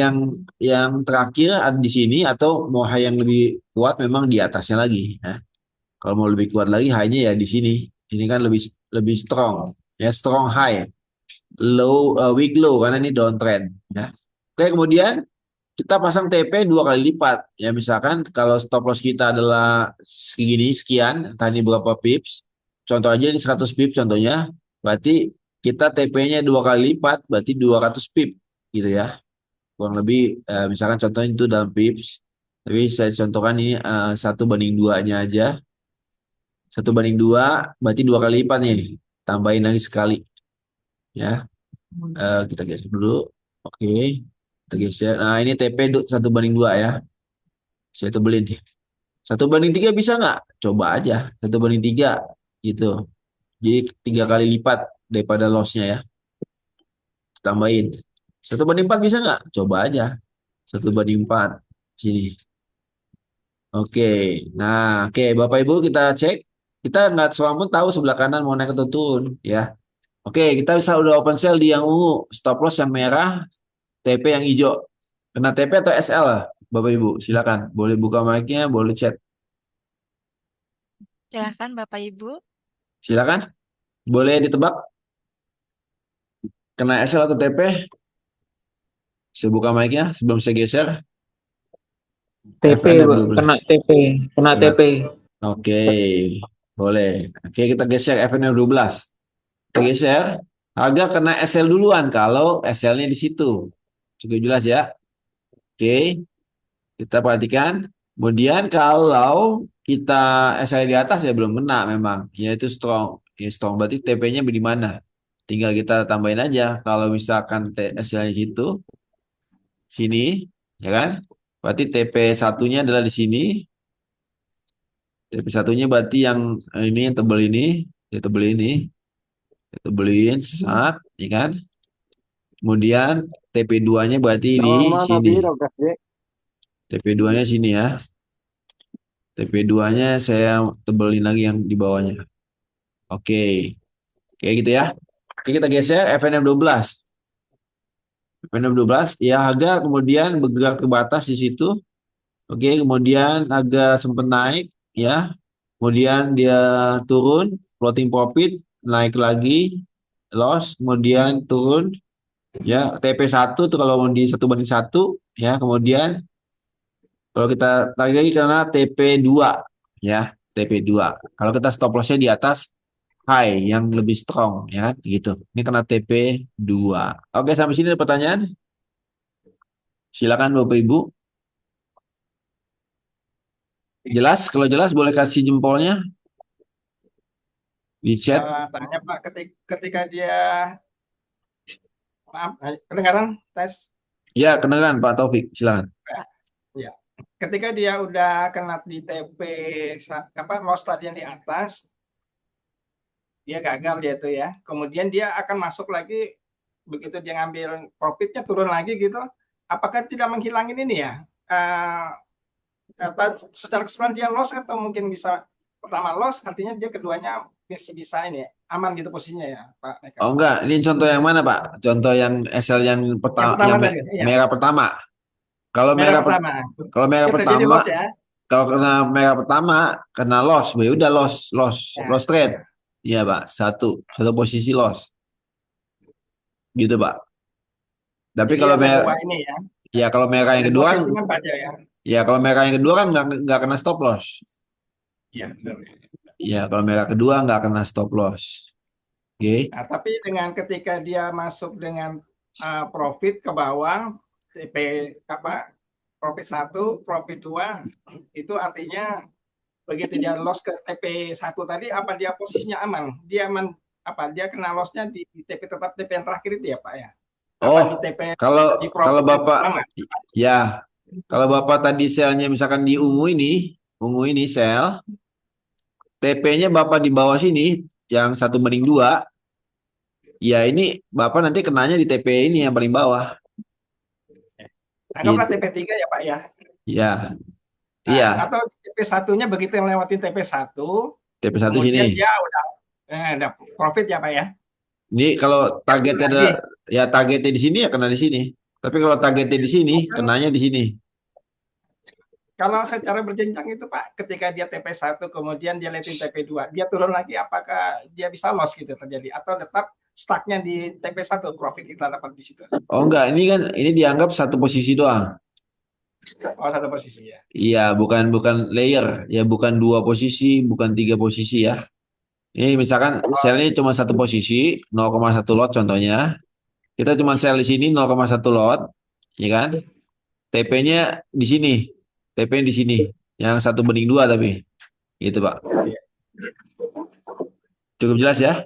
yang terakhir ada di sini atau mau high yang lebih kuat memang di atasnya lagi ya. Kalau mau lebih kuat lagi high-nya ya di sini. Ini kan lebih strong ya, strong high. Low weak low karena ini downtrend ya. Oke, kemudian kita pasang TP 2 kali lipat ya, misalkan kalau stop loss kita adalah segini sekian, entah ini berapa pips. Contoh aja ini 100 pips contohnya. Berarti kita TP-nya 2 kali lipat, berarti 200 pip gitu ya. Kurang lebih misalkan contohnya itu dalam pips. Tapi saya contohkan ini 1:2-nya aja. 1:2 berarti 2 kali lipat nih. Tambahin lagi sekali. Ya. Kita geser dulu. Oke. Kita geser. Nah, ini TP 1:2 ya. Saya tebelin nih. 1:3 bisa nggak? Coba aja. 1:3 gitu. Jadi 3 kali lipat daripada loss-nya ya. Tambahin. 1:4 bisa nggak? Coba aja. 1:4. Sini. Oke. Nah, oke. Bapak Ibu kita cek. Kita nggak seorang pun tahu sebelah kanan mau naik atau turun ya. Oke, kita bisa udah open sell di yang ungu. Stop loss yang merah. TP yang hijau. Kena TP atau SL lah, Bapak Ibu. Silakan. Boleh buka mic-nya, boleh chat. Silakan Bapak Ibu. Silakan. Boleh ditebak? Kena SL atau TP? Saya buka mic-nya sebelum saya geser. TP, FN12. kena TP, kena Kena. TP. Oke, boleh. Oke, kita geser FN12. Kita geser. Harga kena SL duluan kalau SL-nya di situ. Cukup jelas ya. Oke, kita perhatikan. Kemudian kalau kita SL di atas ya belum kena memang. Ya itu strong. Ya strong berarti TP-nya di mana? Tinggal kita tambahin aja. Kalau misalkan SL-nya di situ, sini, ya kan? Berarti TP satunya adalah di sini. TP satunya berarti yang ini yang tebel ini, ya tebel ini. Tebelin saat, ya kan? Kemudian TP2-nya berarti di sini. TP2-nya sini ya. TP2-nya saya tebelin lagi yang di bawahnya. Oke. Oke gitu ya. Oke, kita geser FN12. FN12 ya, harga kemudian bergerak ke batas di situ. Oke, kemudian agak sempat naik ya. Kemudian dia turun, floating profit, naik lagi, loss, kemudian turun. Ya, TP1 tuh kalau di 1:1 ya, kemudian kalau kita tarik lagi karena TP2 ya, TP2. Kalau kita stop lossnya di atas high, yang lebih strong, ya kan? Gitu. Ini kena TP2. Oke, sampai sini ada pertanyaan? Silakan Bapak Ibu. Jelas? Kalau jelas boleh kasih jempolnya di chat. Tanya Pak, ketika dia, maaf, kedengaran tes? Ya, kedengaran Pak Taufik, silakan. Ya, ketika dia udah kena di TP loss tadi yang di atas, dia gagal dia tuh ya. Kemudian dia akan masuk lagi, begitu dia ngambil profitnya turun lagi gitu. Apakah tidak menghilangin ini ya? Secara keseluruhan dia loss atau mungkin bisa pertama loss, artinya dia keduanya bisa ini aman gitu posisinya ya Pak Eka. Oh enggak, ini contoh yang mana Pak? Contoh yang SL yang pertama, yang tadi, iya. merah pertama. Kalau Merah merah pertama. kalau merah Dia terjadi pertama, loss ya. kalau kena merah pertama kena loss, ya udah loss trade. Iya Pak, satu posisi loss. Gitu Pak. Tapi Jadi kalau ada merah, dua ini ya. ya kalau merah yang Ada kedua dua kan, settingan Pak ya. ya kalau merah yang kedua kan nggak kena stop loss. Iya, betul. Ya kalau merah kedua nggak kena stop loss. Oke. Nah, tapi dengan ketika dia masuk dengan profit ke bawah, TP profit 1, profit 2, itu artinya begitu dia loss ke TP 1 tadi, apa dia posisinya aman? Dia aman, dia kena lossnya di TP tetap TP yang terakhir itu ya Pak ya? Oh, Di TP kalau di profit kalau Bapak pertama? ya, kalau Bapak tadi selnya misalkan di ungu ini sel, TP-nya Bapak di bawah sini yang 1/2, ya ini Bapak nanti kenanya di TP ini yang paling bawah. Anggaplah Gitu. TP 3 ya Pak ya. Ya. Nah, Iya, atau TP satunya begitu yang lewatin TP 1, TP1 kemudian sini. dia udah ada profit ya Pak ya. Ini kalau targetnya ada, ya targetnya di sini ya kena di sini. Tapi kalau targetnya di sini, kenanya di sini. Kalau secara berjenjang itu Pak, ketika dia TP 1 kemudian dia lewatin TP 2, dia turun lagi, apakah dia bisa loss gitu terjadi atau tetap stucknya di TP 1 profit kita dapat di situ? Oh enggak, ini dianggap satu posisi doang. Oh, satu posisi ya. Iya, bukan layer, ya bukan 2 posisi, bukan 3 posisi ya. Ini misalkan selnya cuma satu posisi, 0,1 lot contohnya. Kita cuma sel di sini 0,1 lot, ya kan? TP-nya di sini, TP di sini, yang 1/2 tapi, gitu Pak. Cukup jelas ya?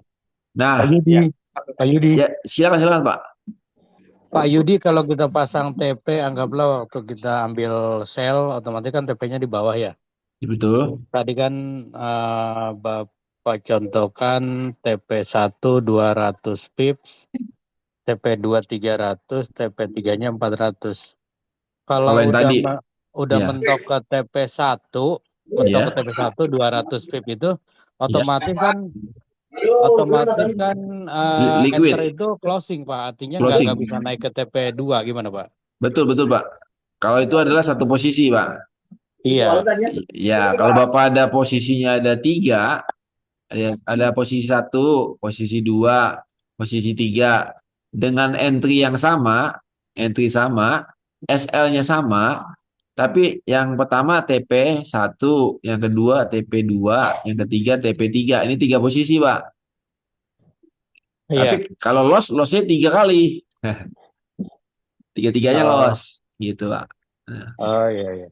Nah, Pak Yudi. ya silakan Pak. Pak Yudi, kalau kita pasang TP, anggaplah waktu kita ambil sel, otomatis kan TP-nya di bawah ya. Betul. Tadi kan Bapak contohkan TP1 200 pips, TP2 300, TP3-nya 400. Kalau yang udah tadi, udah ya. mentok ke TP1, mentok ke TP1 200 pips itu otomatis kan liquid. enter itu closing Pak, artinya Closing. nggak bisa naik ke TP2, gimana Pak? Betul Pak. Kalau itu adalah satu posisi Pak. Iya. Ya, kalau Bapak ada posisinya ada 3, ada posisi 1, posisi 2, posisi 3 dengan entry yang sama, SL-nya sama, tapi yang pertama TP1, yang kedua TP2, yang ketiga TP3. Ini 3 posisi, Pak. Iya. Tapi kalau loss-nya 3 kali. Tiga-tiganya loss, gitu, Pak. Nah. Oh iya.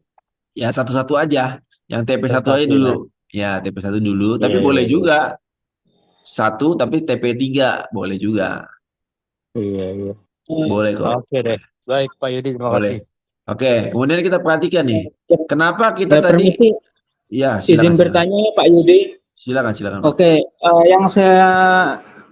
Ya satu-satu aja. Yang TP1 aja dulu. Ya, TP1 dulu, tapi boleh juga 1 tapi TP3 boleh juga. Iya. Boleh kok. Oke deh. Baik Pak Yudi, terima kasih. Oke, kemudian kita perhatikan nih. Kenapa kita tadi ya, izin bertanya Pak Yudi. Silakan. Oke, yang saya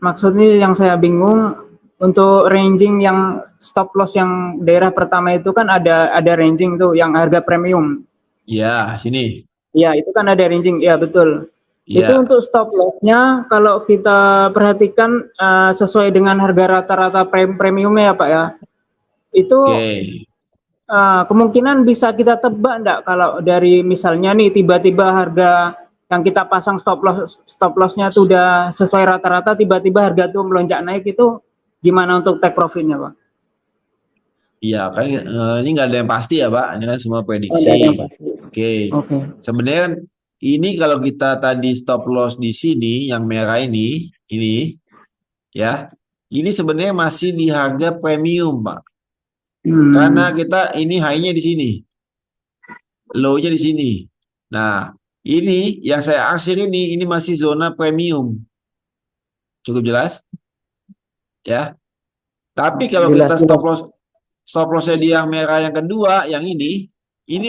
maksudnya yang saya bingung untuk ranging yang stop loss yang daerah pertama itu kan ada ranging tuh yang harga premium. Iya, sini. Iya, itu kan ada ranging. Iya, betul. Ya. Itu untuk stop loss-nya kalau kita perhatikan sesuai dengan harga rata-rata premiumnya ya Pak ya. Itu kemungkinan bisa kita tebak enggak kalau dari misalnya nih tiba-tiba harga yang kita pasang stop loss-nya tuh udah sesuai rata-rata, tiba-tiba harga tuh melonjak naik, itu gimana untuk take profit-nya Pak? Iya, kan ini nggak ada yang pasti ya Pak. Ini kan semua prediksi. Oke. Sebenarnya kan ini kalau kita tadi stop loss di sini yang merah ini ya. Ini sebenarnya masih di harga premium, Pak. Karena kita ini high-nya di sini. Low-nya di sini. Nah, ini yang saya arsir ini masih zona premium. Cukup jelas? Ya. Tapi kalau Jelas, kita jelas. stop loss-nya di yang merah yang kedua, yang ini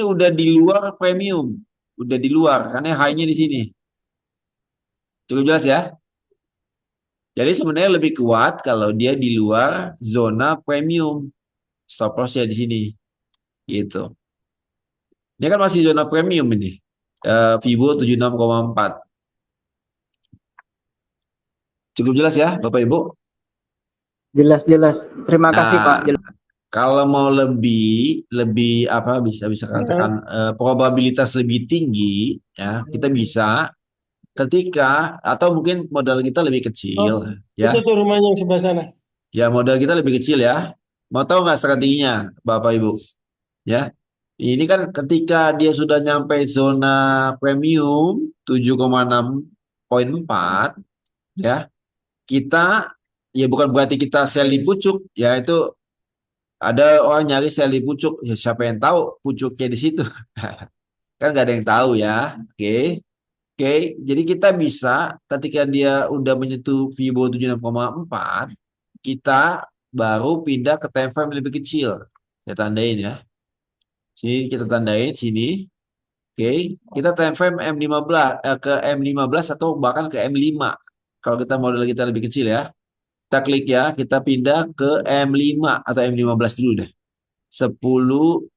udah di luar premium. Udah di luar karena high-nya di sini. Cukup jelas ya? Jadi sebenarnya lebih kuat kalau dia di luar zona premium. Stop loss-nya di sini. Gitu. Ini kan masih zona premium ini. Vivo 76,4. Cukup jelas ya, Bapak Ibu? Jelas, jelas. Terima kasih, Pak. Nah, kalau mau lebih apa bisa katakan probabilitas lebih tinggi ya, kita bisa ketika atau mungkin modal kita lebih kecil ya. Itu tuh rumahnya yang sebelah sana. Ya, modal kita lebih kecil ya. Mau tahu nggak strateginya, Bapak Ibu? Ya. Ini kan ketika dia sudah nyampe zona premium 7,6,4 ya. Kita ya bukan berarti kita sell di pucuk ya, itu ada orang nyari sell di pucuk, ya siapa yang tahu pucuknya di situ. Kan nggak ada yang tahu ya. Oke, jadi kita bisa ketika dia udah menyentuh Vibo 76,4, kita baru pindah ke time frame lebih kecil. Saya tandain ya. Sini kita tandain sini. Oke, kita time frame M15 ke M15 atau bahkan ke M5. Kalau kita model kita lebih kecil ya. Kita klik ya, kita pindah ke M5 atau M15 dulu deh. 10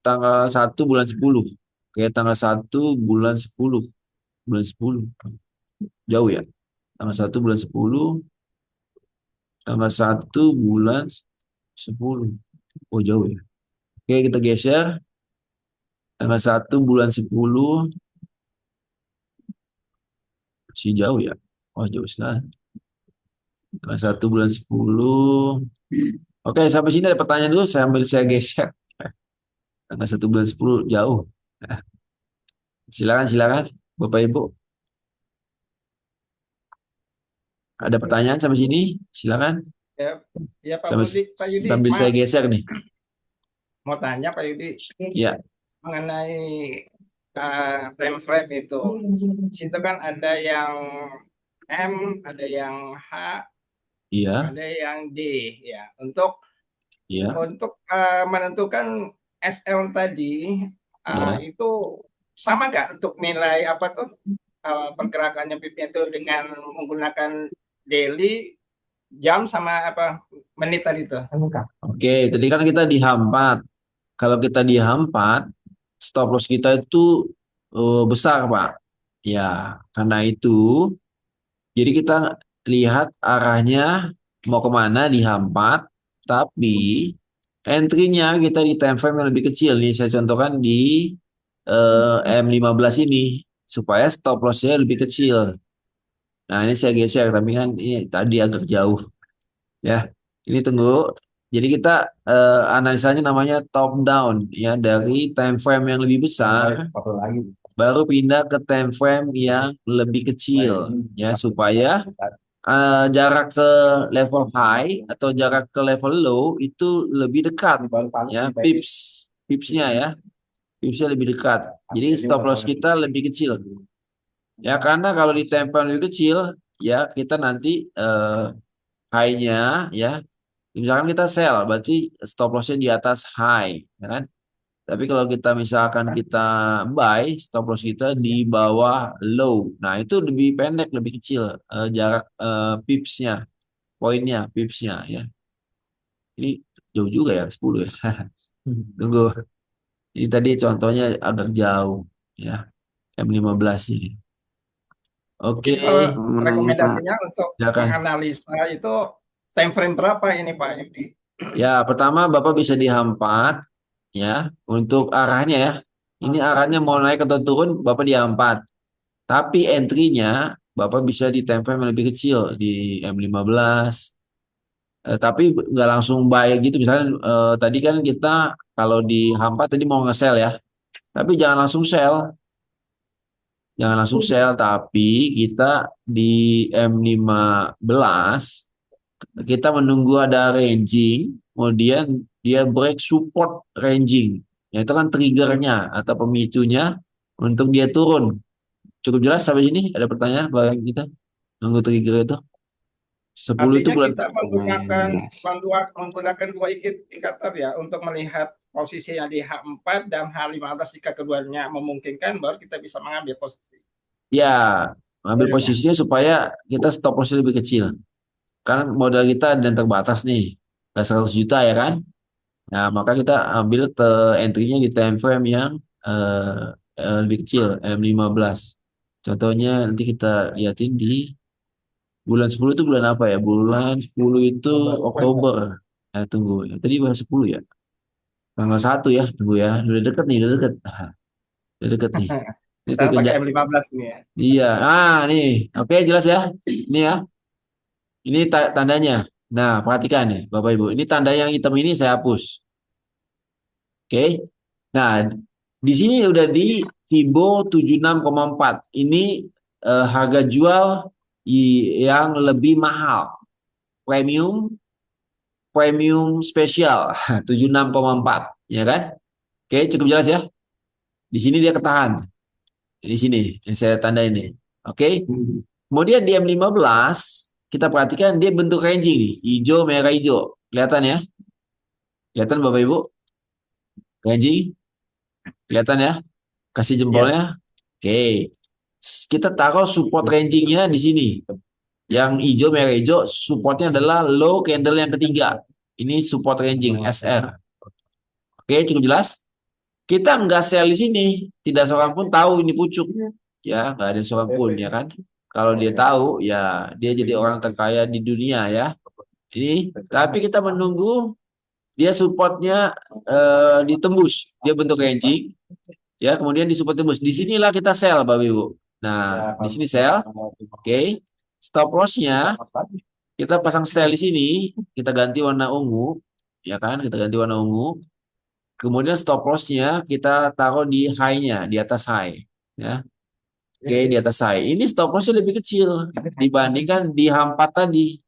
tanggal 1 bulan 10. Oke, tanggal 1 bulan 10. Bulan 10. Jauh ya. Tanggal 1 bulan 10. Tanggal 1 bulan 10. Oh, jauh ya. Oke, kita geser. Tanggal 1 bulan 10. Masih jauh ya. Oh, jauh sekali. Tanggal 1 bulan 10. Oke, sampai sini ada pertanyaan dulu. Saya geser. Tanggal 1 bulan 10 jauh. Silakan, Bapak Ibu. Ada pertanyaan sampai sini? Silakan. Ya Pak Yudi, Sambil saya geser nih. mau tanya Pak Yudi Ya. mengenai time frame itu. Situ kan ada yang M, ada yang H, Iya. ada yang D ya. Untuk Iya. menentukan SL tadi Iya. itu sama nggak untuk nilai apa tuh pergerakannya pipnya itu dengan menggunakan daily, jam sama apa menit tadi itu. Oke, tadi kan kita di H4. Kalau kita di H4, stop loss kita itu besar, Pak. Ya, karena itu jadi kita lihat arahnya mau kemana di H4, tapi entry-nya kita di time frame yang lebih kecil nih. Saya contohkan di M15 ini supaya stop loss-nya lebih kecil. Nah, ini saya geser, tapi kan ini tadi agak jauh. Ya, ini tunggu. Jadi kita analisanya namanya top down ya, dari time frame yang lebih besar baru pindah ke time frame yang lebih kecil ya, supaya jarak ke level high atau jarak ke level low itu lebih dekat ya, pipsnya ya. Pipsnya lebih dekat. Jadi stop loss kita lebih kecil. Ya, karena kalau di time frame lebih kecil ya, kita nanti high-nya ya, misalkan kita sell berarti stop loss-nya di atas high ya kan. Tapi kalau kita misalkan kita buy, stop loss kita di bawah low. Nah, itu lebih pendek, lebih kecil jarak pipsnya, poinnya, pipsnya ya. Ini jauh juga ya, 10 ya. Tunggu. Ini tadi contohnya agak jauh ya. M15 ini. Oke. Rekomendasinya untuk Silakan. menganalisa itu time frame berapa ini Pak Yudi? Ya, pertama Bapak bisa di H4 ya, untuk arahnya ya. Ini arahnya mau naik atau turun, Bapak di H4. Tapi entry-nya Bapak bisa di time frame yang lebih kecil di M15. Tapi nggak langsung buy gitu. Misalnya tadi kan kita kalau di H4 tadi mau nge-sell ya. Tapi jangan langsung sell. jangan langsung sell, tapi kita di M15 kita menunggu ada ranging, kemudian dia break support ranging. Ya, itu kan triggernya atau pemicunya untuk dia turun. Cukup jelas sampai sini? Ada pertanyaan kalau yang kita nunggu trigger itu? 10 itu Artinya bulan. kita menggunakan dua indikator ya untuk melihat posisinya di H4 dan H15 jika keduanya memungkinkan baru kita bisa mengambil posisi. Ya, ambil posisinya supaya kita stop loss lebih kecil. Kan modal kita dan terbatas nih, 100 juta ya kan? Nah, maka kita ambil entry-nya di time frame yang lebih kecil, M15. Contohnya nanti kita liatin di bulan 10 itu bulan apa ya? Bulan 10 itu Oktober. Tunggu. Tadi bulan 10 ya? Tanggal 1 ya, tunggu ya. Udah deket nih, udah deket. Nah, udah deket nih. Ini Saya pakai kerja. M15 ini ya. Iya, nih. Oke, jelas ya. Ini ya. Ini tandanya. Nah, perhatikan nih, Bapak Ibu. Ini tanda yang hitam ini saya hapus. Oke. Nah, di sini udah di Fibo 76,4. Ini harga jual yang lebih mahal. Premium spesial 76,4, ya kan? Oke, cukup jelas ya. Di sini dia ketahan. Di sini yang saya tanda ini. Oke. Kemudian di M15 kita perhatikan dia bentuk ranging nih, hijau, merah, hijau. Kelihatan ya? Kelihatan Bapak Ibu? Ranging? Kelihatan ya? Kasih jempolnya. Oke. Kita taruh support rangingnya di sini. Yang hijau, merah, hijau, supportnya adalah low candle yang ketiga. Ini support ranging, SR. Oke, cukup jelas? Kita nggak sell di sini. Tidak seorang pun tahu ini pucuk. Ya, nggak ada seorang pun, ya kan? Kalau dia tahu, ya dia jadi orang terkaya di dunia, ya. Ini, tapi kita menunggu dia supportnya ditembus. Dia bentuk ranging. Ya, kemudian di support tembus. Di sinilah kita sell, Bapak Ibu. Nah, di sini sell. Oke. Stop loss-nya kita pasang sell di sini, kita ganti warna ungu, ya kan? Kita ganti warna ungu. Kemudian stop loss-nya kita taruh di high-nya, di atas high, ya. Oke, di atas high. Ini stop loss-nya lebih kecil dibandingkan di H4 tadi,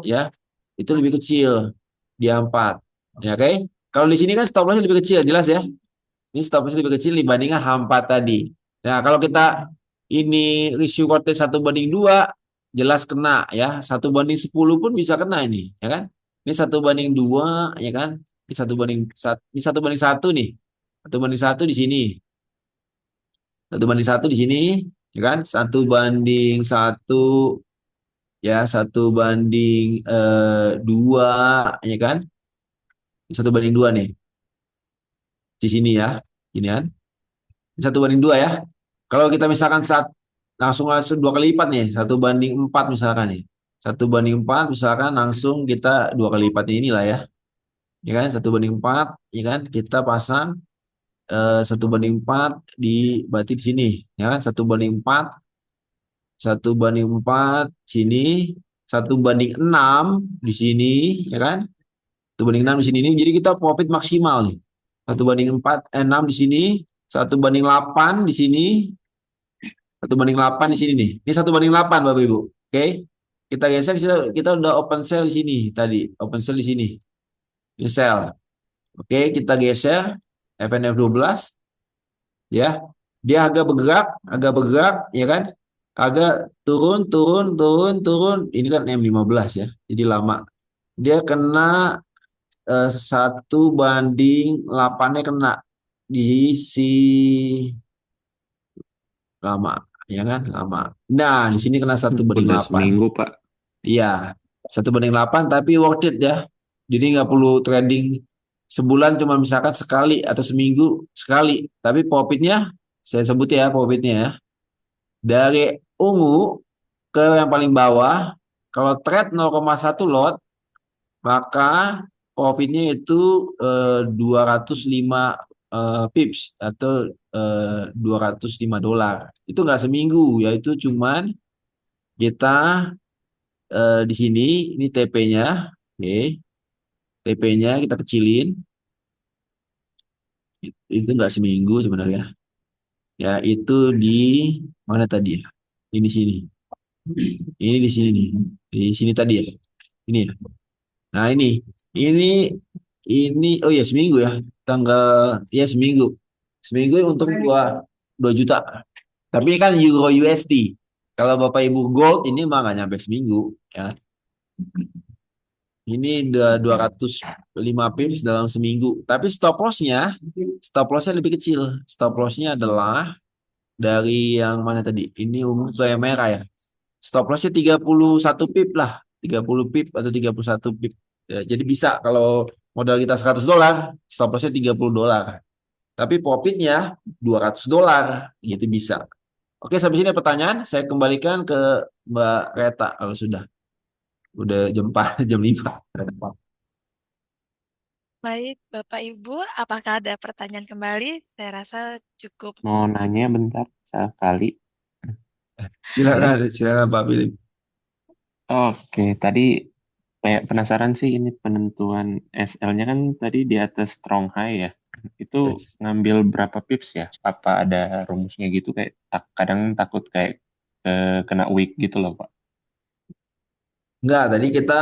ya. Itu lebih kecil di H4. Ya, oke. Kalau di sini kan stop loss-nya lebih kecil, jelas ya. Ini stop loss lebih kecil dibandingkan H4 tadi. Nah, kalau kita ini ratio rate 1/2, jelas kena ya. 1/10 pun bisa kena ini, ya kan? Ini 1/2, ya kan? Ini 1/1, ini 1/1 nih. 1/1 di sini. 1/1 di sini, ya kan? 1/1, ya 1/2, ya kan? 1/2 nih. Di sini ya, ini kan? 1/2 ya. Kalau kita misalkan langsung 2 kali lipat nih, 1/4 misalkan nih. 1/4 misalkan langsung kita 2 kali lipatnya inilah ya. Ya kan, 1/4, ya kan? Kita pasang 1/4 berarti di sini, ya kan? 1/4, 1/4 sini, 1/6 di sini, ya kan? 1/6 di sini nih. Jadi kita profit maksimal nih. 1/6 di sini, 1/8 di sini, 1/8 di sini nih. Ini 1/8 Bapak Ibu. Oke. Kita geser, kita udah open sell di sini tadi. Open sell di sini. Ini sell. Oke, kita geser FNF 12. Ya. Dia agak bergerak, ya kan? Agak turun. Ini kan M15 ya. Jadi lama. Dia kena 1/8-nya kena di si lama, ya kan? Lama. Nah, di sini kena 1/8. Udah seminggu, Pak. Iya, 1/8 tapi worth it ya. Jadi nggak perlu trading sebulan, cuma misalkan sekali atau seminggu sekali. Tapi profitnya, saya sebut ya profitnya ya. Dari ungu ke yang paling bawah, kalau trade 0,1 lot, maka profitnya itu 205 pips atau $205. Itu nggak seminggu, yaitu cuman kita di sini ini TP-nya, oke. TP-nya kita kecilin. Itu nggak seminggu sebenarnya. Ya, itu di mana tadi ya? Ini sini. Ini di sini nih. Di sini tadi ya. Ini ya. Nah, ini oh ya seminggu ya. Tanggal ya seminggu. Seminggu untung 2 juta. Tapi ini kan Euro USD. Kalau Bapak Ibu Gold ini mah nggak nyampe seminggu ya. Ini udah 205 pips dalam seminggu. Tapi stop lossnya lebih kecil. Stop lossnya adalah dari yang mana tadi? Ini ungu ke yang merah ya. Stop lossnya 31 pip lah. 30 pip atau 31 pip. Ya, jadi bisa kalau modal kita $100, stop lossnya $30. Tapi profitnya $200. Gitu bisa. Oke, sampai sini ada pertanyaan. Saya kembalikan ke Mbak Reta kalau sudah. Udah jam 4, jam 5. Baik, Bapak Ibu, apakah ada pertanyaan kembali? Saya rasa cukup. Mau nanya bentar sekali. Silakan, silakan Pak Philip. Oke, tadi kayak penasaran sih ini penentuan SL-nya kan tadi di atas strong high ya. Itu Yes. ngambil berapa pips ya? Apa ada rumusnya gitu kayak kadang takut kayak kena weak gitu loh, Pak. Enggak, tadi kita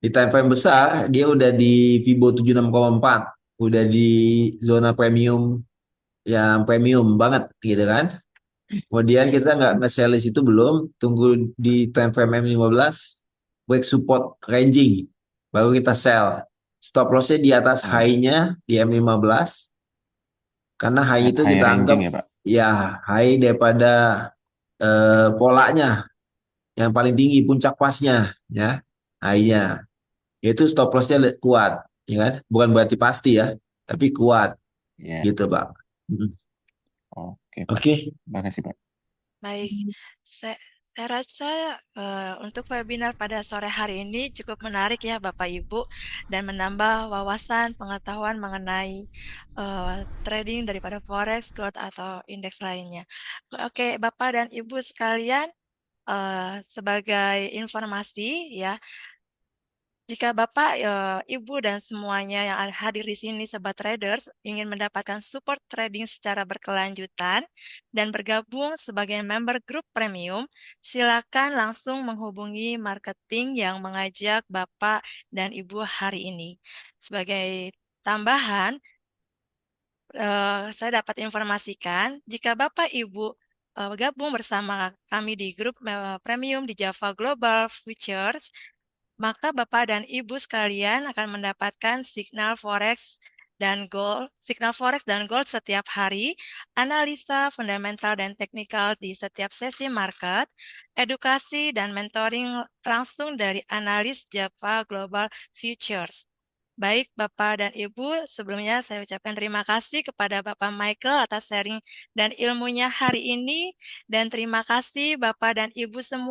di time frame besar dia udah di Fibo 76,4, udah di zona premium yang premium banget gitu kan. Kemudian kita nggak nge-sell di situ belum, tunggu di time frame M15 break support ranging baru kita sell. Stop lossnya di atas high-nya di M15 karena high itu High kita anggap ranging ya, Pak. ya high daripada polanya yang paling tinggi puncak pasnya ya high-nya. Itu stop lossnya kuat, ya kan? Bukan berarti pasti ya, tapi kuat, Iya. gitu Pak. Oke, Pak. Oke. Terima kasih, Pak. Baik, saya rasa untuk webinar pada sore hari ini cukup menarik ya Bapak Ibu dan menambah wawasan pengetahuan mengenai trading daripada forex, gold atau indeks lainnya. Oke, Bapak dan Ibu sekalian, sebagai informasi ya, jika Bapak, Ibu, dan semuanya yang hadir di sini, Sobat Traders, ingin mendapatkan support trading secara berkelanjutan dan bergabung sebagai member grup premium, silakan langsung menghubungi marketing yang mengajak Bapak dan Ibu hari ini. Sebagai tambahan, saya dapat informasikan jika Bapak Ibu gabung bersama kami di grup premium di Java Global Futures, maka Bapak dan Ibu sekalian akan mendapatkan signal forex dan gold setiap hari, analisa fundamental dan teknikal di setiap sesi market, edukasi dan mentoring langsung dari analis Java Global Futures. Baik Bapak dan Ibu, sebelumnya saya ucapkan terima kasih kepada Bapak Michael atas sharing dan ilmunya hari ini, dan terima kasih Bapak dan Ibu semua